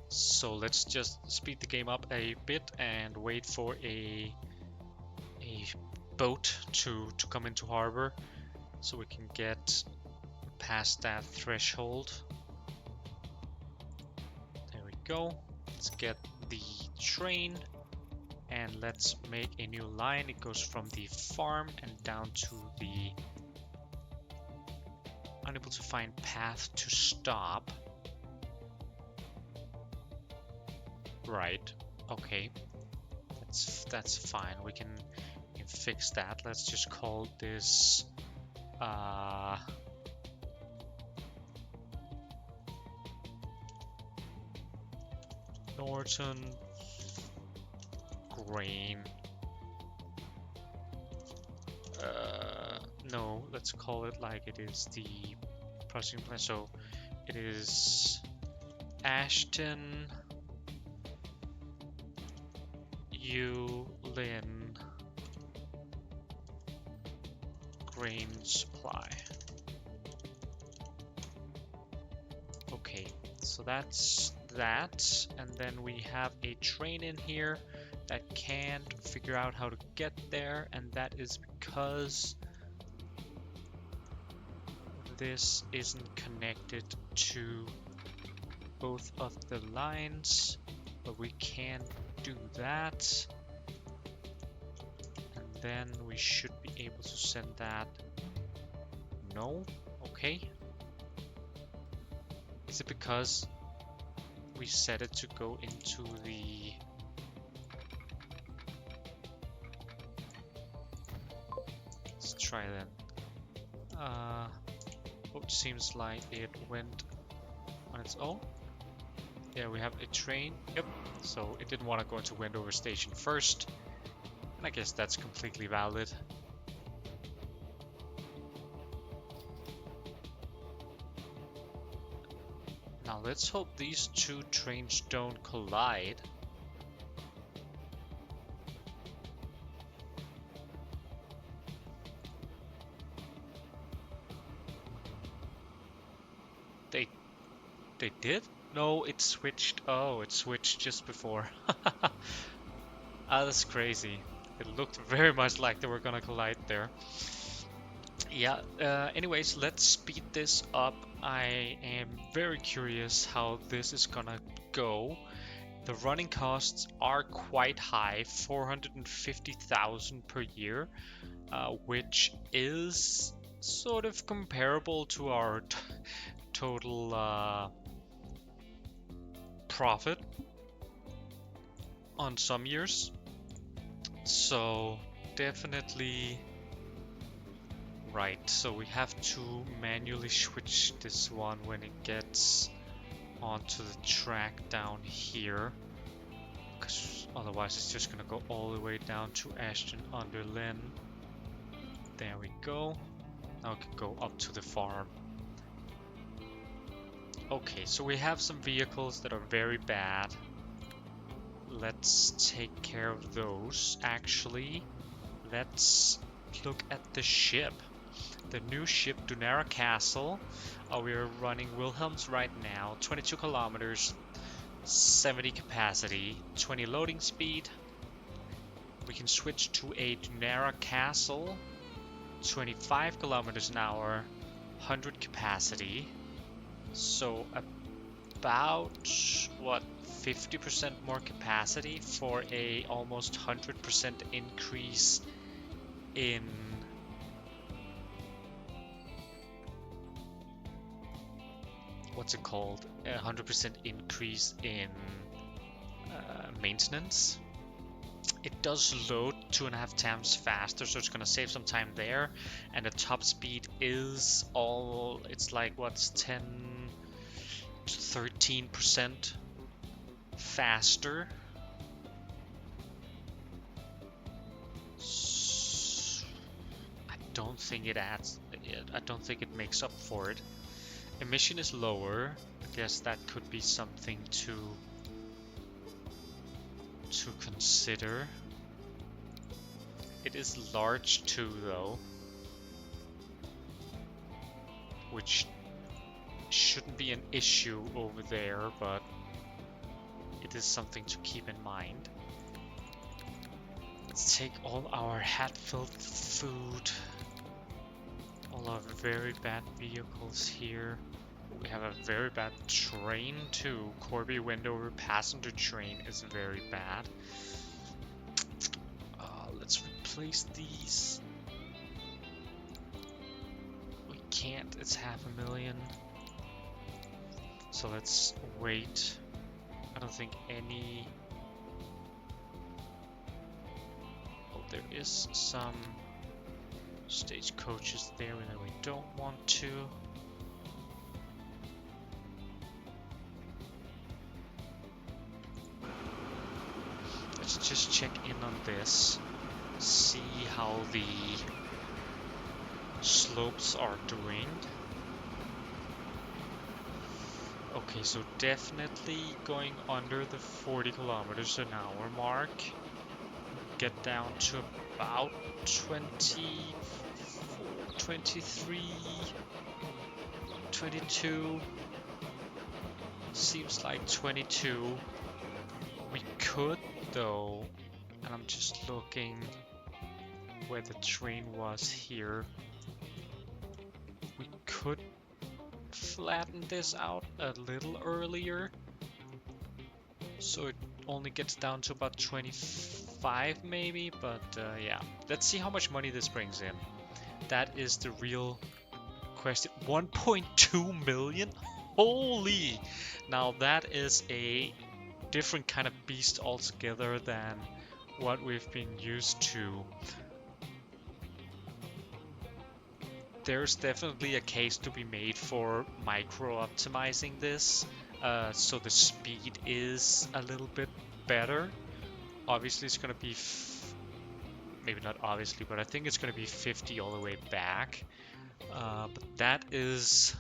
Speaker 1: So let's just speed the game up a bit and wait for a boat to come into harbor so we can get past that threshold. There we go. Let's get the train and let's make a new line. It goes from the farm and down to the unable to find path to stop. Right. Okay. That's fine. We can fix that. Let's just call this Norton Grain. No, let's call it like it is the processing plant. So it is Ashton Lynn Grain Supply. Okay, so that's that, and then we have a train in here that can't figure out how to get there, and that is because this isn't connected to both of the lines, but we can do that, and then we should be able to send that. No? Okay. Is it because we set it to go into the... Let's try then. It seems like it went on its own. Yeah, we have a train. Yep. So it didn't want to go into Wendover Station first. And I guess that's completely valid. Now let's hope these two trains don't collide. They did? No, it switched. Oh, it switched just before. Ah, that's crazy. It looked very much like they were gonna collide there. Yeah, anyways, let's speed this up. I am very curious how this is gonna go. The running costs are quite high, 450,000 per year, which is sort of comparable to our total profit on some years. So definitely right. So we have to manually switch this one when it gets onto the track down here. because otherwise it's just gonna go all the way down to Ashton-under-Lyne. There we go. Now we can go up to the farm. Okay, so we have some vehicles that are very bad. Let's take care of those. Actually, let's look at the ship. The new ship, Dunara Castle. We are running Wilhelms right now. 22 kilometers, 70 capacity, 20 loading speed. We can switch to a Dunara Castle. 25 kilometers an hour, 100 capacity. So about, what, 50% more capacity for a almost 100% increase in what's it called? 100% increase in maintenance. It does load 2.5 times faster, so it's gonna save some time there. And the top speed is it's like what's 10 to 13% faster. I don't think it adds. I don't think it makes up for it. Emission is lower. I guess that could be something to consider. It is large too, though, which shouldn't be an issue over there, but it is something to keep in mind. Let's take all our hat-filled food, all our very bad vehicles here. We have a very bad train too. Corby Wendover passenger train is very bad. Let's replace these. We can't, it's 500,000. So let's wait. I don't think any... Oh, there is some stagecoaches there that we don't want to. Let's just check in on this, see how the slopes are doing. Okay, so definitely going under the 40 kilometers an hour mark. Get down to about 24, 23, 22. Seems like 22. We could though, and I'm just looking where the train was here. We could flatten this out a little earlier, so it only gets down to about 25 maybe, but yeah. Let's see how much money this brings in. That is the real question. 1.2 million? Holy! Now that is a different kind of beast altogether than what we've been used to. There's definitely a case to be made for micro-optimizing this, so the speed is a little bit better. Obviously it's going to be, maybe not obviously, but I think it's going to be 50 all the way back. But that is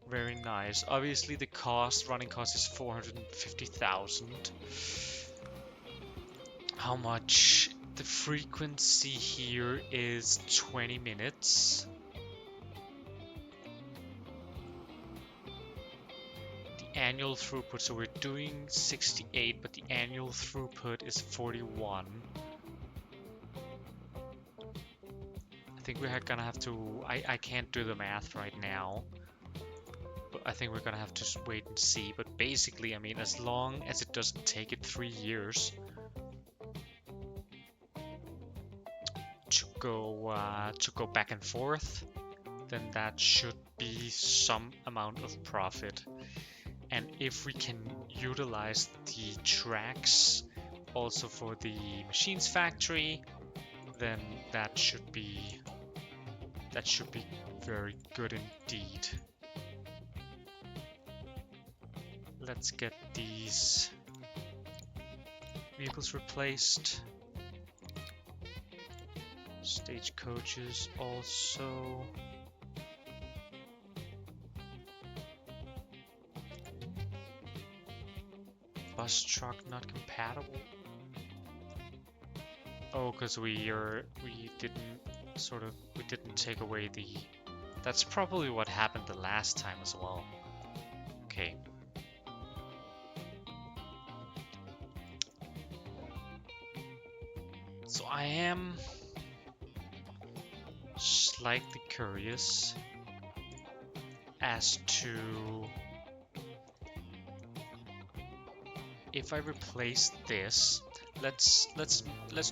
Speaker 1: very nice. Obviously the running cost is 450,000. How much? The frequency here is 20 minutes. The annual throughput, so we're doing 68, but the annual throughput is 41. I think we're gonna have to, I can't do the math right now, but I think we're gonna have to wait and see. But basically, I mean, as long as it doesn't take it 3 years to go back and forth, then that should be some amount of profit. And if we can utilize the tracks also for the machines factory, then that should be very good indeed. Let's get these Vehicles replaced. Stagecoaches also. Bus truck not compatible. Oh, because we didn't take away the. That's probably what happened the last time as well. Okay. So I am slightly curious as to if I replace this. Let's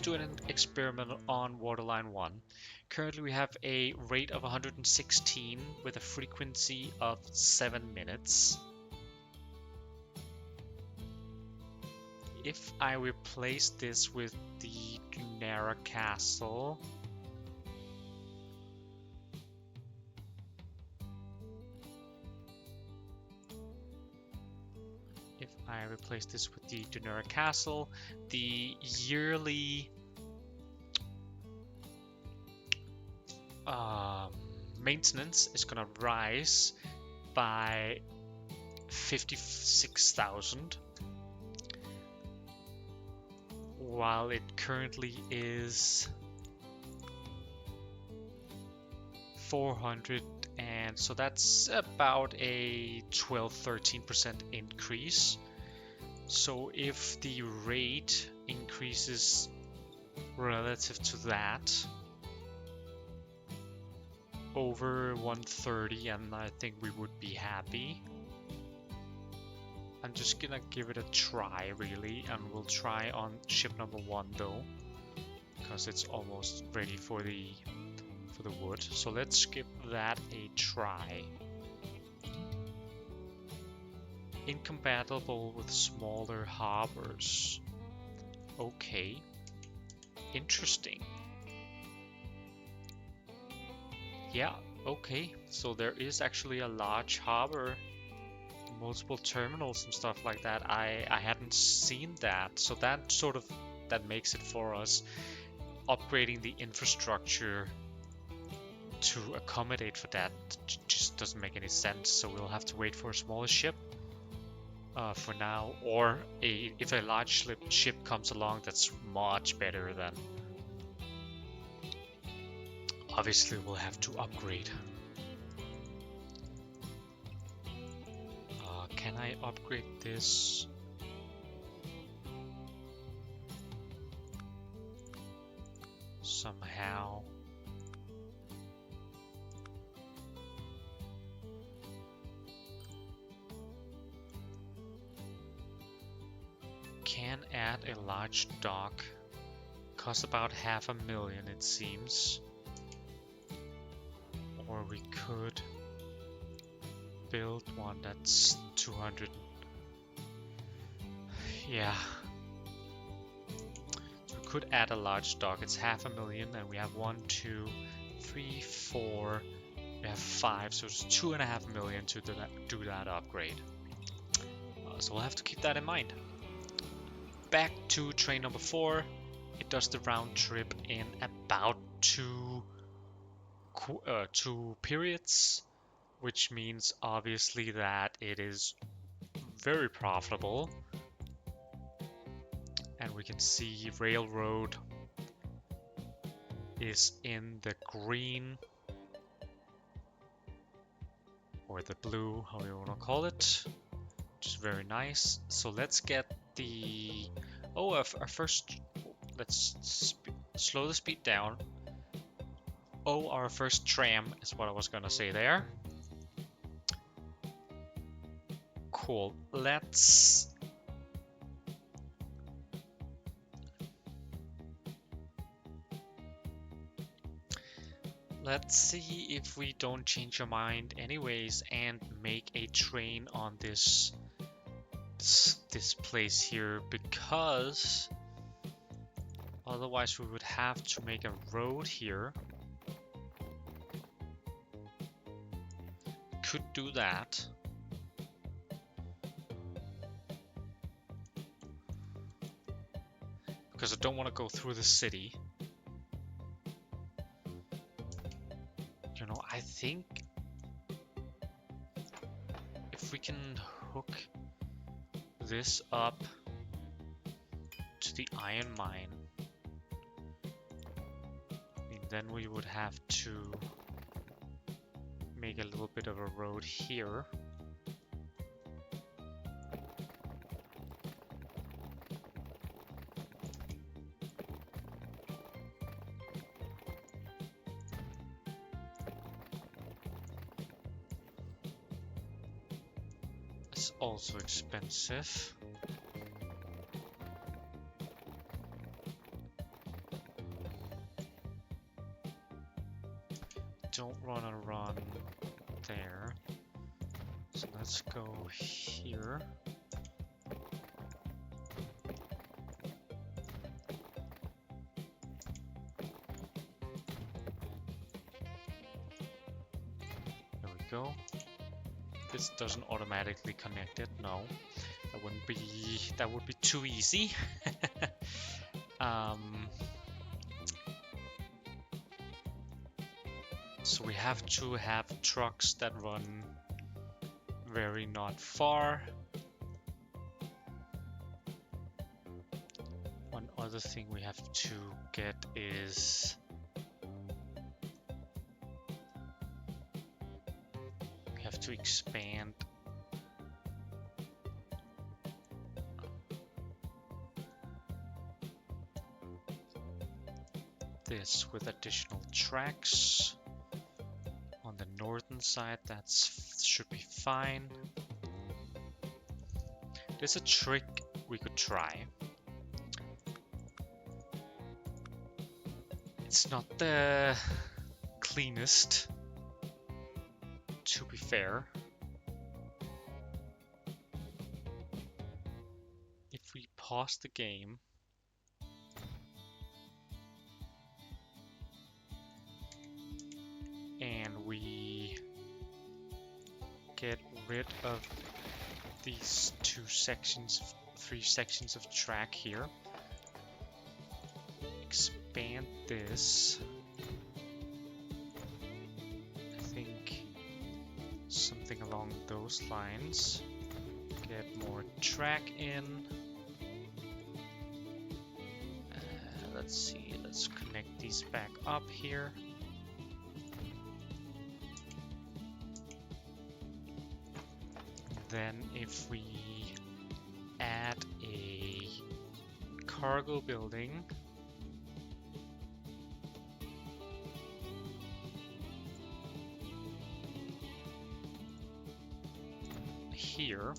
Speaker 1: do an experiment on Waterline 1. Currently we have a rate of 116 with a frequency of 7 minutes. If I replace this with the Dunera Castle, the yearly maintenance is gonna rise by 56,000, while it currently is 400, and so that's about a 12-13% increase. So if the rate increases relative to that over 130, and I think we would be happy. I'm just gonna give it a try really, and we'll try on ship number 1 though, because it's almost ready for the wood. So let's give that a try. Incompatible with smaller harbors. Okay. Interesting. Yeah, okay. So there is actually a large harbor, multiple terminals and stuff like that. I hadn't seen that. So that makes it for us. Upgrading the infrastructure to accommodate for that just doesn't make any sense. So we'll have to wait for a smaller ship for now, or if a large ship comes along that's much better, then obviously we'll have to upgrade. Can I upgrade this? Somehow. Can add a large dock. Costs about 500,000 it seems. Or we could build one that's 200. Yeah. So we could add a large dock. It's 500,000, and we have 1, 2, 3, 4. We have 5, so it's 2.5 million to do that upgrade. So we'll have to keep that in mind. Back to train number 4. It does the round trip in about 2 periods, which means obviously that it is very profitable. And we can see railroad is in the green, or the blue, how you want to call it, which is very nice. So let's get the our first, let's slow the speed down. Our first tram is what I was gonna say there. Cool. Let's see if we don't change our mind anyways and make a train on this place here, because otherwise we would have to make a road here. Could do that. because I don't want to go through the city. You know, I think if we can hook this up to the iron mine, then we would have to make a little bit of a road here. It's also expensive. Don't wanna run there. So let's go here. There we go. This doesn't automatically connect it, no. That would be too easy. So we have to have trucks that run very not far. One other thing we have to get is we have to expand this with additional tracks. On the northern side, that should be fine. There's a trick we could try. It's not the cleanest, to be fair. If we pause the game, and we get rid of these three sections of track here, expand this, I think something along those lines, get more track in. Let's see, let's connect these back up here. Then if we add a cargo building here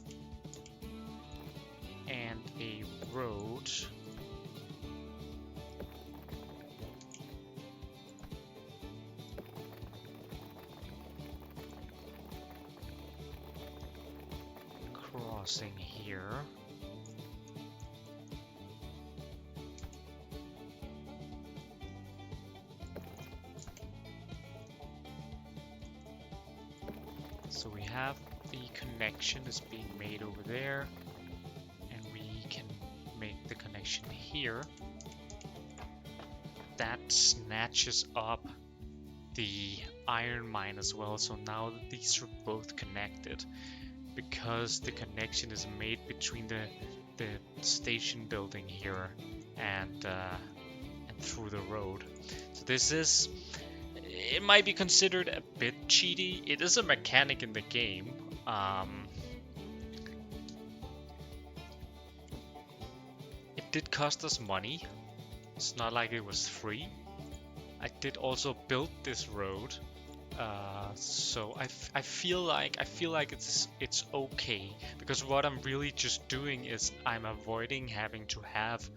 Speaker 1: and a road crossing here, so we have the connection is being made over there, and we can make the connection here. That snatches up the iron mine as well, so now these are both connected because the connection is made between the station building here and through the road. So this is, it might be considered a bit cheaty. It is a mechanic in the game. It did cost us money. It's not like it was free. I did also build this road, so I feel like it's okay, because what I'm really just doing is I'm avoiding having to have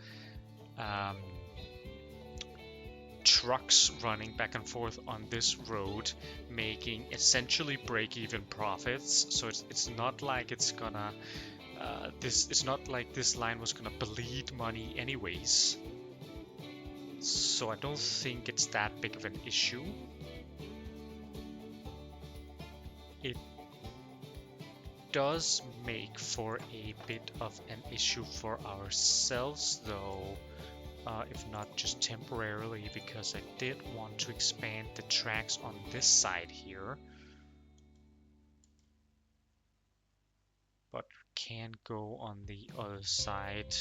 Speaker 1: trucks running back and forth on this road, making essentially break-even profits. So it's not like it's gonna it's not like this line was gonna bleed money anyways. So I don't think it's that big of an issue. It does make for a bit of an issue for ourselves though, if not just temporarily, because I did want to expand the tracks on this side here. But can go on the other side,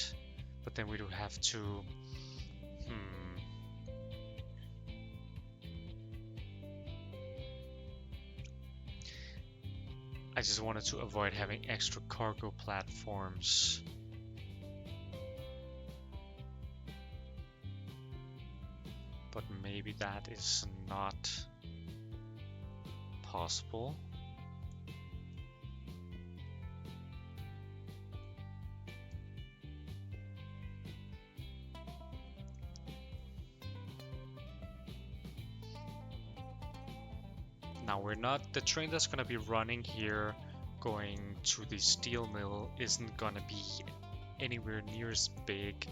Speaker 1: but then we do have to I just wanted to avoid having extra cargo platforms. But maybe that is not possible. Now the train that's gonna be running here going to the steel mill isn't gonna be anywhere near as big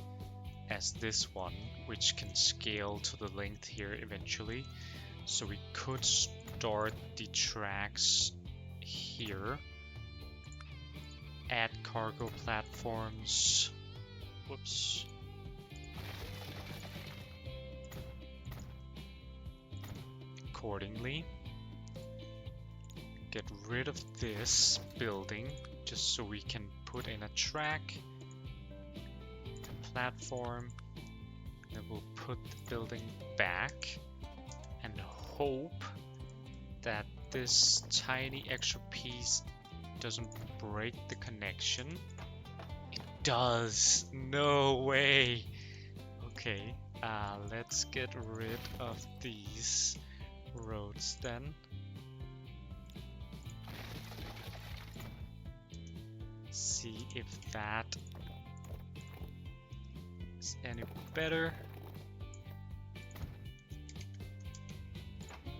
Speaker 1: as this one, which can scale to the length here eventually. So we could start the tracks here, add cargo platforms, whoops, accordingly. Get rid of this building just so we can put in a track, platform, then we'll put the building back and hope that this tiny extra piece doesn't break the connection. It does! No way! Okay, let's get rid of these roads then. See if that is any better.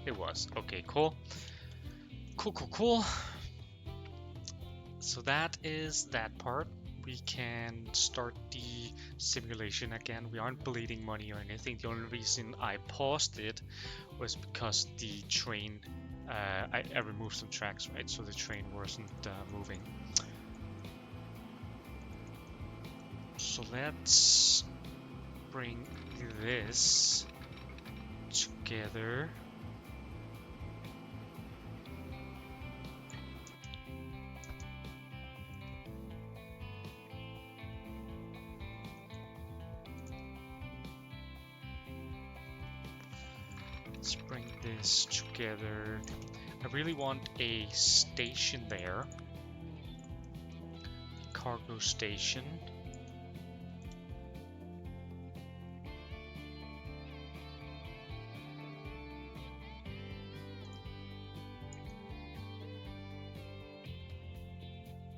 Speaker 1: It was. Okay, cool. Cool. So that is that part. We can start the simulation again. We aren't bleeding money or anything. The only reason I paused it was because the train, I removed some tracks, right? So the train wasn't moving. So let's bring this together. Let's bring this together. I really want a station there. Cargo station.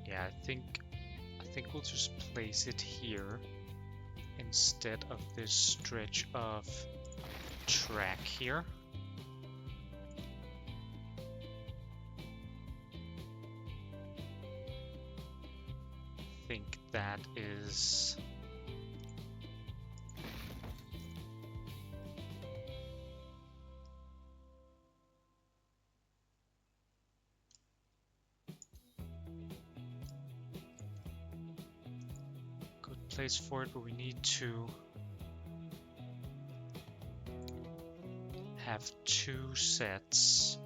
Speaker 1: Yeah, I think we'll just place it here instead of this stretch of track here. I think that is good place for it, but we need to have two sets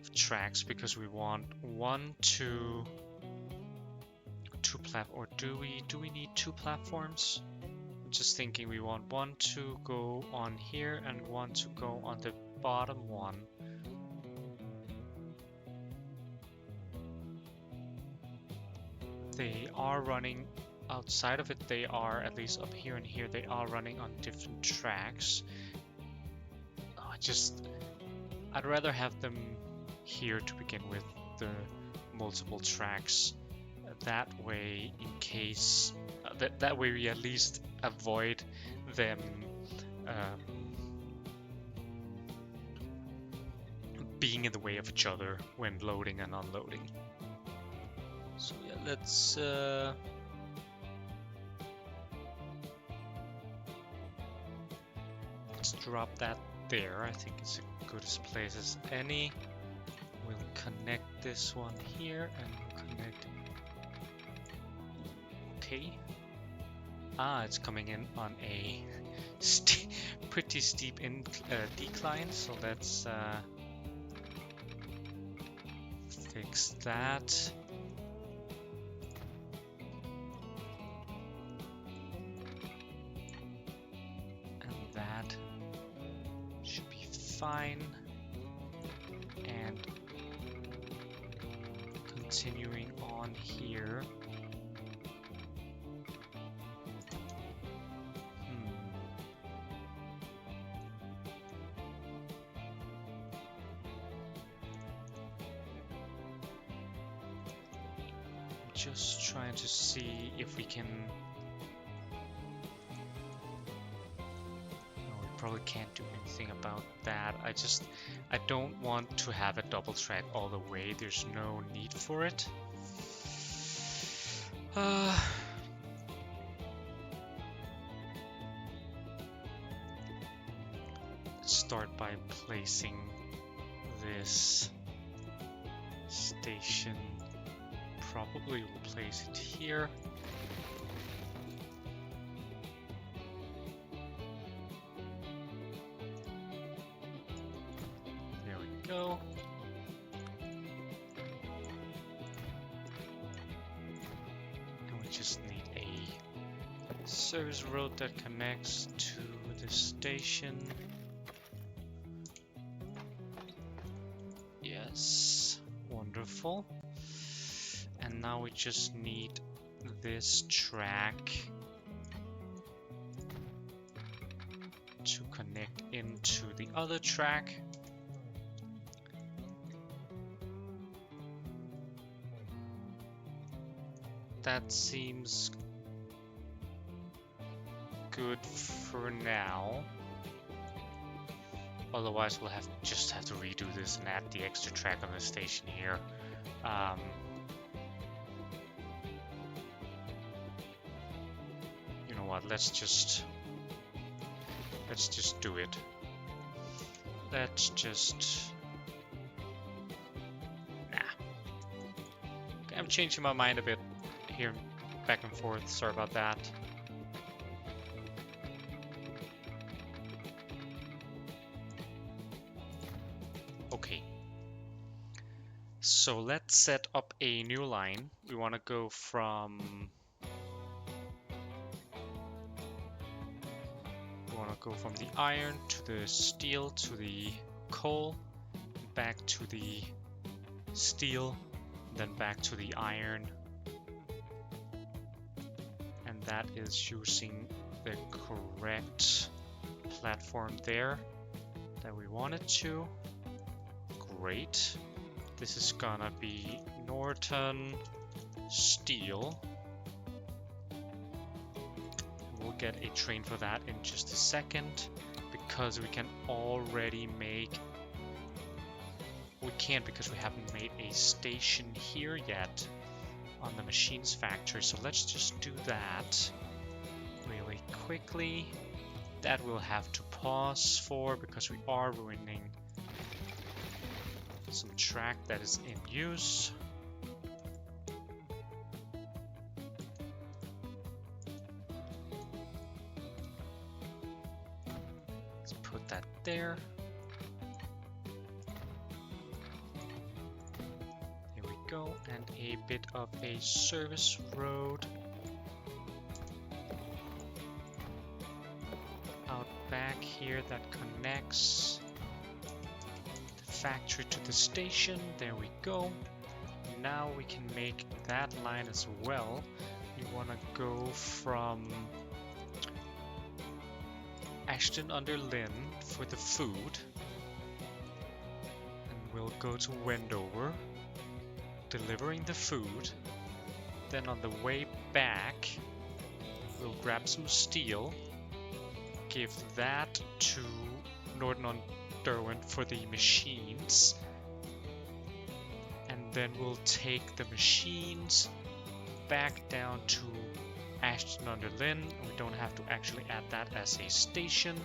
Speaker 1: of tracks because we want two or do we need two platforms? I'm just thinking we want one to go on here and one to go on the bottom one. They are running outside of it, they are, at least up here and here, they are running on different tracks. I'd rather have them here to begin with, the multiple tracks. That way, in case, that way we at least avoid them being in the way of each other when loading and unloading. So yeah, let's drop that there. I think it's as good as place as any. We'll connect this one here and we'll connect. Okay. Ah, it's coming in on a pretty steep decline, so let's fix that. And that should be fine. And continuing on here. Just trying to see if we can... No, we probably can't do anything about that. I don't want to have a double track all the way. There's no need for it. Let's start by placing this station. Probably will place it here. There we go. And we just need a service road that connects to the station. Yes, wonderful. And now we just need this track to connect into the other track. That seems good for now. Otherwise we'll just have to redo this and add the extra track on the station here. You know what, let's just do it. Let's just... Nah. Okay, I'm changing my mind a bit here, back and forth, sorry about that. Okay. So let's set up a new line. We want to go from... the iron to the steel to the coal, back to the steel, then back to the iron. And that is using the correct platform there that we wanted to. Great. This is gonna be Norton Steel. We'll get a train for that in just a second, because we can already make... We can't because we haven't made a station here yet on the machines factory, so let's just do that really quickly. That we'll have to pause for because we are ruining some track that is in use. Let's put that there. There we go, and a bit of a service road out back here that connects the factory to the station. There we go. Now we can make that line as well. We want to go from Ashton under Lynn for the food, and we'll go to Wendover, delivering the food. Then on the way back, we'll grab some steel, give that to Norton-on-Derwent for the machines, and then we'll take the machines back down to Ashton under Lynn. We don't have to actually add that as a station.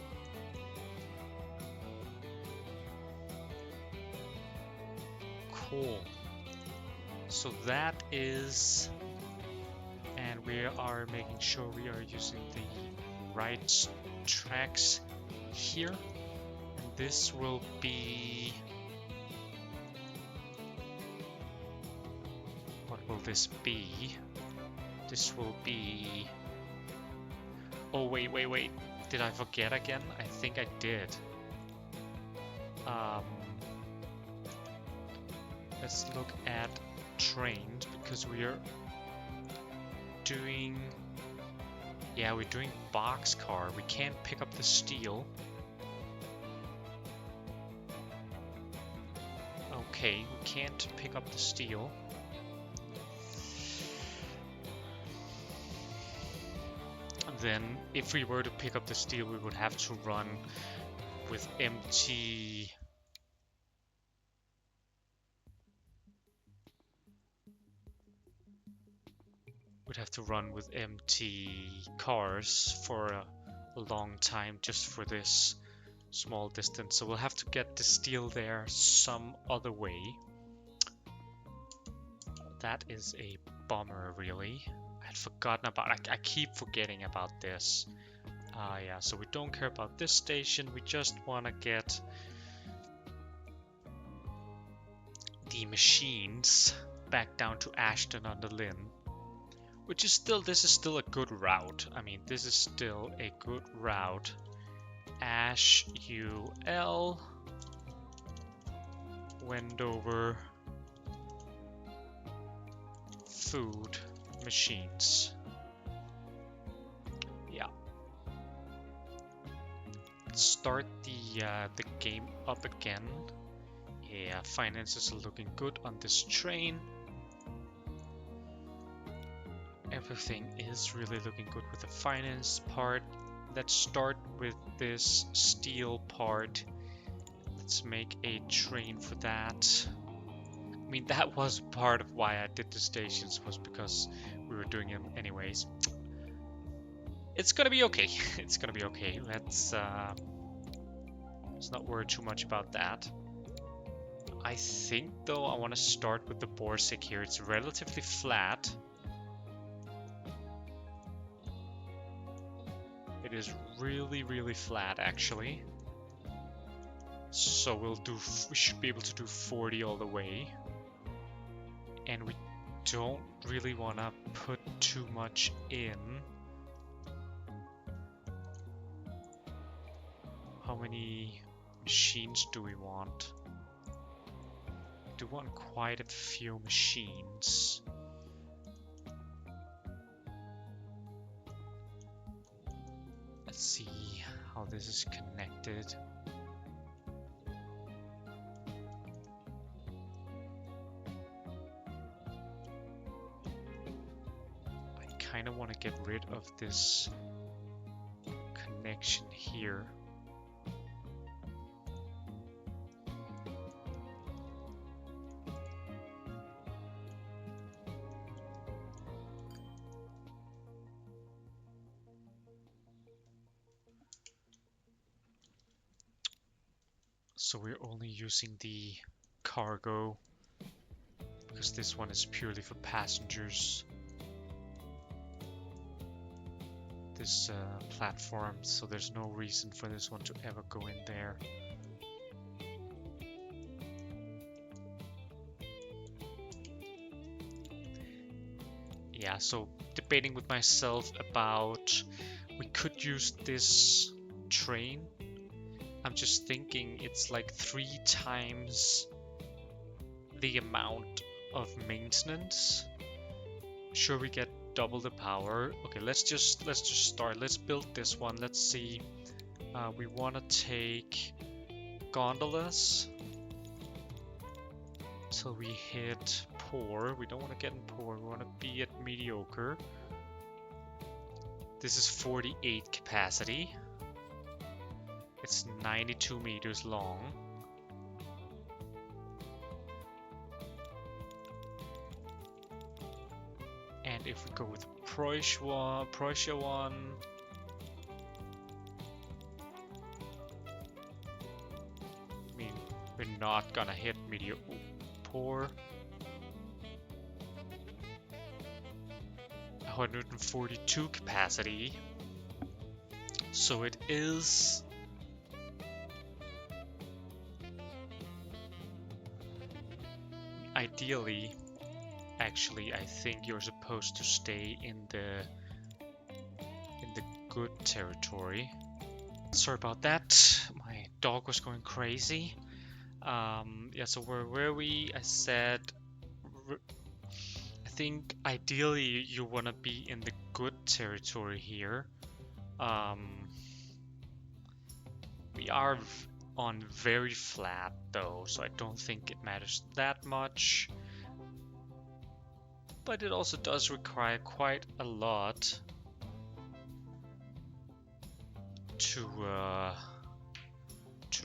Speaker 1: Cool. So that is... And we are making sure we are using the right tracks here. And this will be... What will this be? This will be... Oh, wait. Did I forget again? I think I did. Let's look at trained, because we are doing... Yeah, we're doing boxcar. We can't pick up the steel. Okay, we can't pick up the steel. Then, if we were to pick up the steel, we would have to run with empty... We'd have to run with empty cars for a long time just for this small distance. So we'll have to get the steel there some other way. That is a bummer, really. I had forgotten about... I keep forgetting about this. Yeah, so we don't care about this station. We just want to get the machines back down to Ashton-under-Lyne. Which is still, this is still a good route. I mean, this is still a good route. Ash-UL, Wendover, food, machines. Yeah. Let's start the game up again. Yeah, finances are looking good on this train. Everything is really looking good with the finance part. Let's start with this steel part. Let's make a train for that. I mean, that was part of why I did the stations, was because we were doing them anyways. It's gonna be okay. It's gonna be okay. Let's not worry too much about that. I think, though, I want to start with the Borsig here. It's relatively flat. It is really flat, actually. So we should be able to do 40 all the way. And we don't really want to put too much in. How many machines do we want? We do want quite a few machines. Let's see how this is connected. I kind of want to get rid of this connection here. So we're only using the cargo because this one is purely for passengers. This platform, so there's no reason for this one to ever go in there. Yeah, so debating with myself about we could use this train. I'm just thinking it's like 3 times the amount of maintenance. Sure, we get double the power. Okay, let's just start. Let's build this one. Let's see. We want to take gondolas till we hit poor. We don't want to get in poor. We want to be at mediocre. This is 48 capacity. It's 92 meters long. And if we go with Prussia one, I mean, we're not gonna hit poor. 142 capacity. So it is ideally, actually, I think you're supposed to stay in the good territory. Sorry about that. My dog was going crazy. Yeah, so where were we? I said, I think ideally you want to be in the good territory here. We are on very flat though, so I don't think it matters that much. But it also does require quite a lot to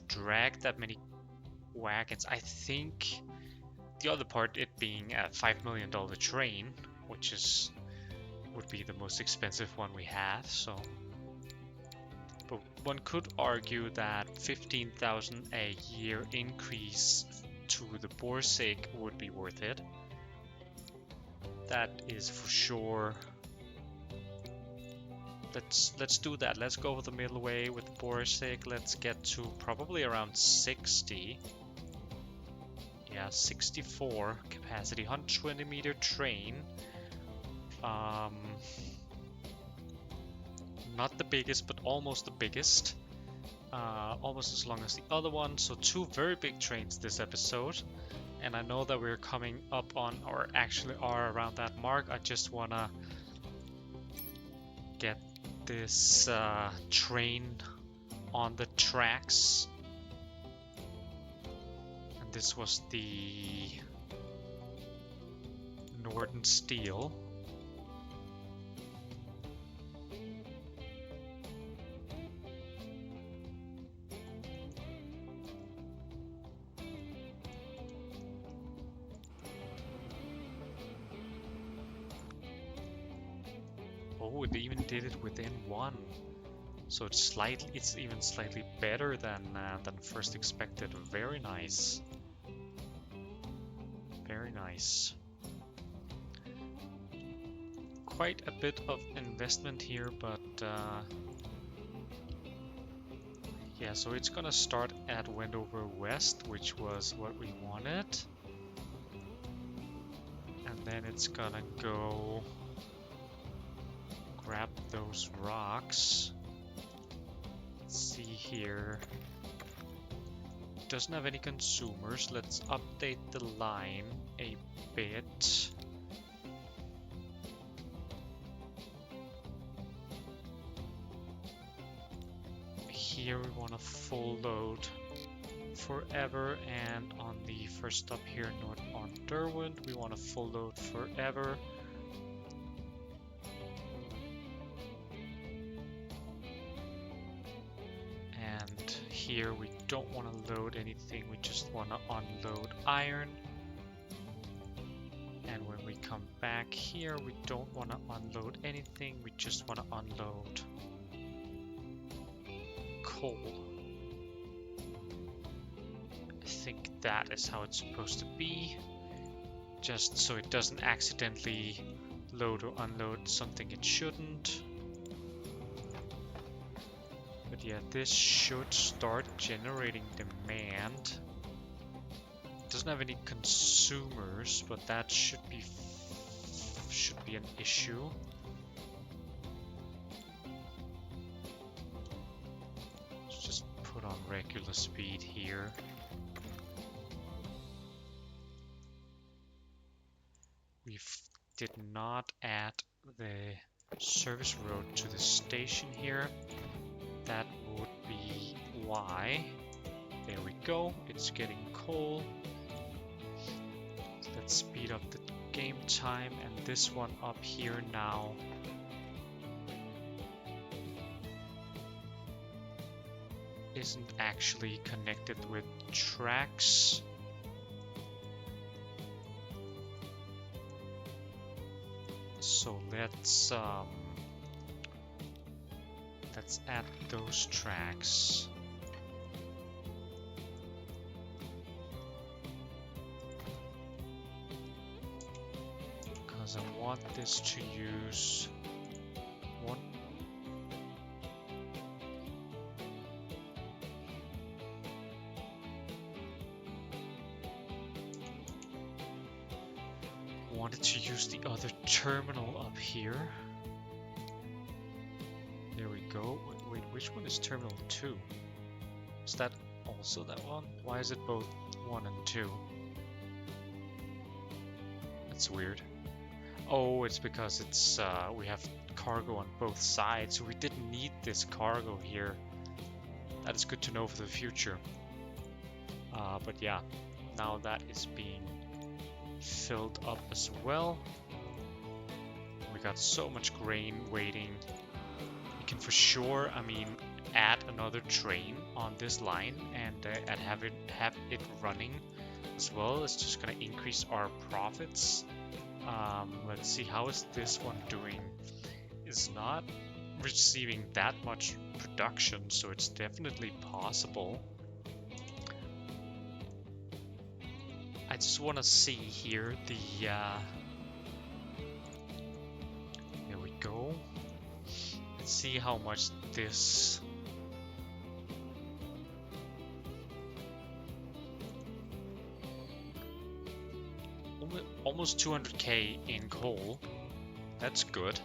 Speaker 1: drag that many wagons. I think the other part, it being a $5 million train, which would be the most expensive one we have. So, but one could argue that 15,000 a year increase to the Borsig would be worth it. That is for sure. Let's do that. Let's go with the middle way with the Borsig. Let's get to probably around 60. Yeah, 64 capacity, 120 meter train. Not the biggest, but almost the biggest. Almost as long as the other one. So 2 very big trains this episode. And I know that we're coming up on, or actually are around that mark. I just wanna get this train on the tracks. And this was the Northern Steel. Oh, it even did it within 1. So it's even slightly better than first expected. Very nice. Very nice. Quite a bit of investment here, but yeah, so it's gonna start at Wendover West, which was what we wanted. And then it's gonna go grab those rocks. Let's see here. Doesn't have any consumers. Let's update the line a bit. Here we want a full load forever, and on the first stop here, north on Derwent, we want a full load forever. And here we don't want to load anything, we just want to unload iron. And when we come back here, we don't want to unload anything, we just want to unload coal. I think that is how it's supposed to be, just so it doesn't accidentally load or unload something it shouldn't. But yeah, this should start generating demand. It doesn't have any consumers, but that should be an issue. Let's just put on regular speed here. We did not add the service road to the station here. That would be why. There we go, it's getting coal. Let's speed up the game time, and this one up here now isn't actually connected with tracks. So let's add those tracks. because I want this to use one. Wanted to use the other terminal up here. There we go. Wait, which one is terminal 2? Is that also that one? Why is it both 1 and 2? That's weird. Oh, it's because it's we have cargo on both sides, so we didn't need this cargo here. That is good to know for the future. But yeah, now that is being filled up as well. We got so much grain waiting. We can for sure, I mean, add another train on this line and have it running as well. It's just gonna increase our profits. Let's see, how is this one doing? It's not receiving that much production, so it's definitely possible. I just want to see here the there we go. Let's see how much this almost 200k in coal. That's good.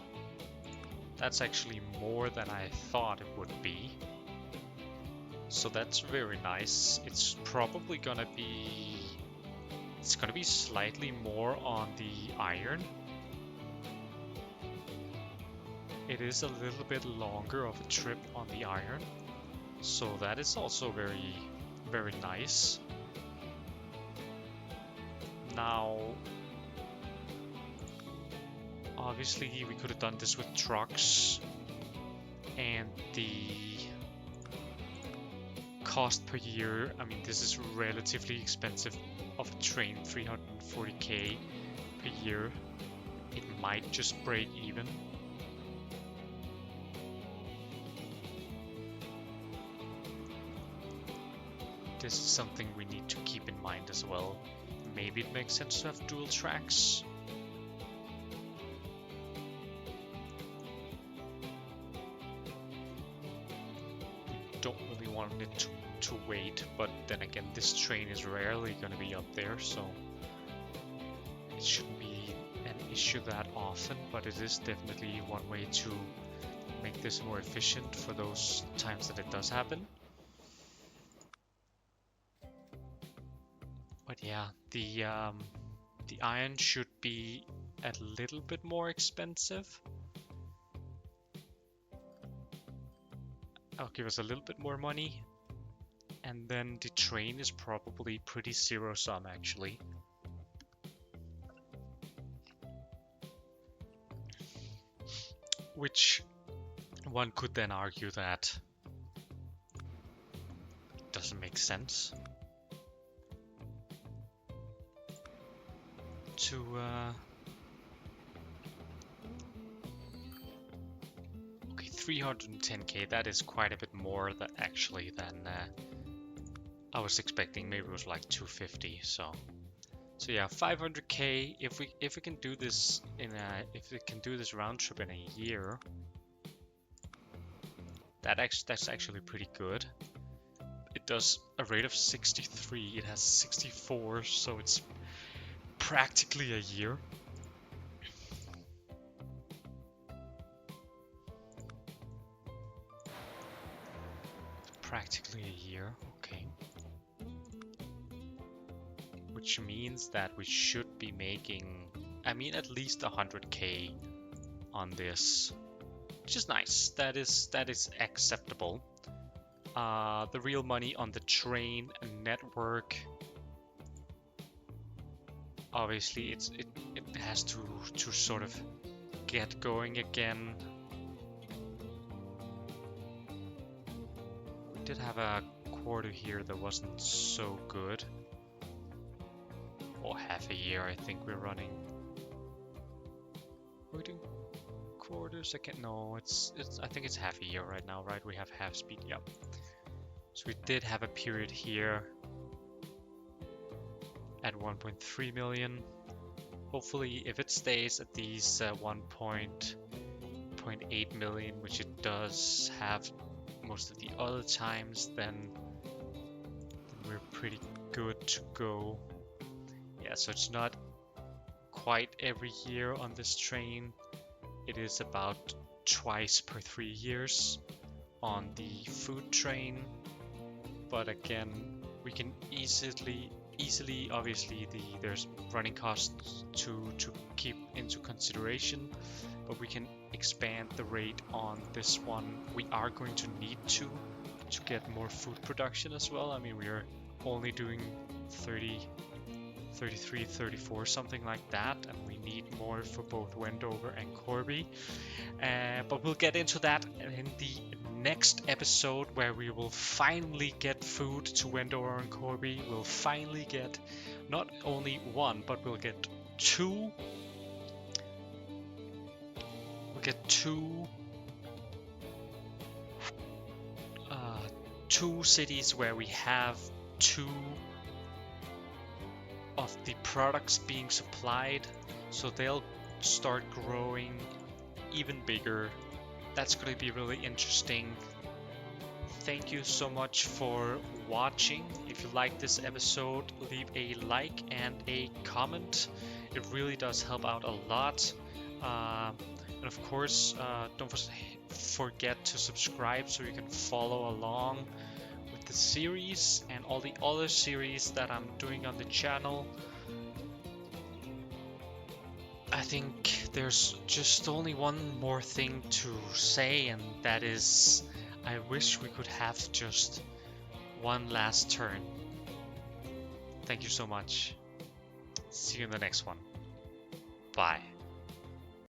Speaker 1: That's actually more than I thought it would be. So that's very nice. It's probably gonna be slightly more on the iron. It is a little bit longer of a trip on the iron, so that is also very, very nice. Now, obviously we could have done this with trucks, and the cost per year, I mean, this is relatively expensive of a train, 340k per year. It might just break even. This is something we need to keep in mind as well. Maybe it makes sense to have dual tracks. We don't really want it to wait, but then again, this train is rarely going to be up there, so it shouldn't be an issue that often, but it is definitely one way to make this more efficient for those times that it does happen. But yeah, the iron should be a little bit more expensive. I'll give us a little bit more money. And then the train is probably pretty zero-sum, actually. Which one could then argue that doesn't make sense to okay, 310k, that is quite a bit more than I was expecting. Maybe it was like 250. So yeah, 500k. If we can do this if we can do this round trip in a year, that's actually pretty good. It does a rate of 63. It has 64, so it's practically a year. Practically a year, okay. Which means that we should be making, I mean, at least 100k on this, which is nice. That is acceptable. The real money on the train network, obviously it has to sort of get going again. We did have a quarter here that wasn't so good. Or half a year, I think we're running. Are we doing quarters? No, it's I think it's half a year right now, right? We have half speed, yeah. So we did have a period here at 1.3 million. hopefully if it stays at these 1.8 million, which it does have most of the other times, then we're pretty good to go. Yeah, so it's not quite every year on this train. It is about twice per 3 years on the food train. But again, we can easily obviously there's running costs to keep into consideration, but we can expand the rate on this one. We are going to need to get more food production as well. I mean, we are only doing 30, 33, 34, something like that, and we need more for both Wendover and Corby. But we'll get into that in the next episode, where we will finally get food to Wendover and Corby. We'll finally get not only one, but we'll get two. We'll get two cities where we have two of the products being supplied, so they'll start growing even bigger. That's going to be really interesting. Thank you so much for watching. If you like this episode, leave a like and a comment. It really does help out a lot. And of course, don't forget to subscribe so you can follow along with the series and all the other series that I'm doing on the channel. I think there's just only one more thing to say, and that is, I wish we could have just one last turn. Thank you so much. See you in the next one. Bye.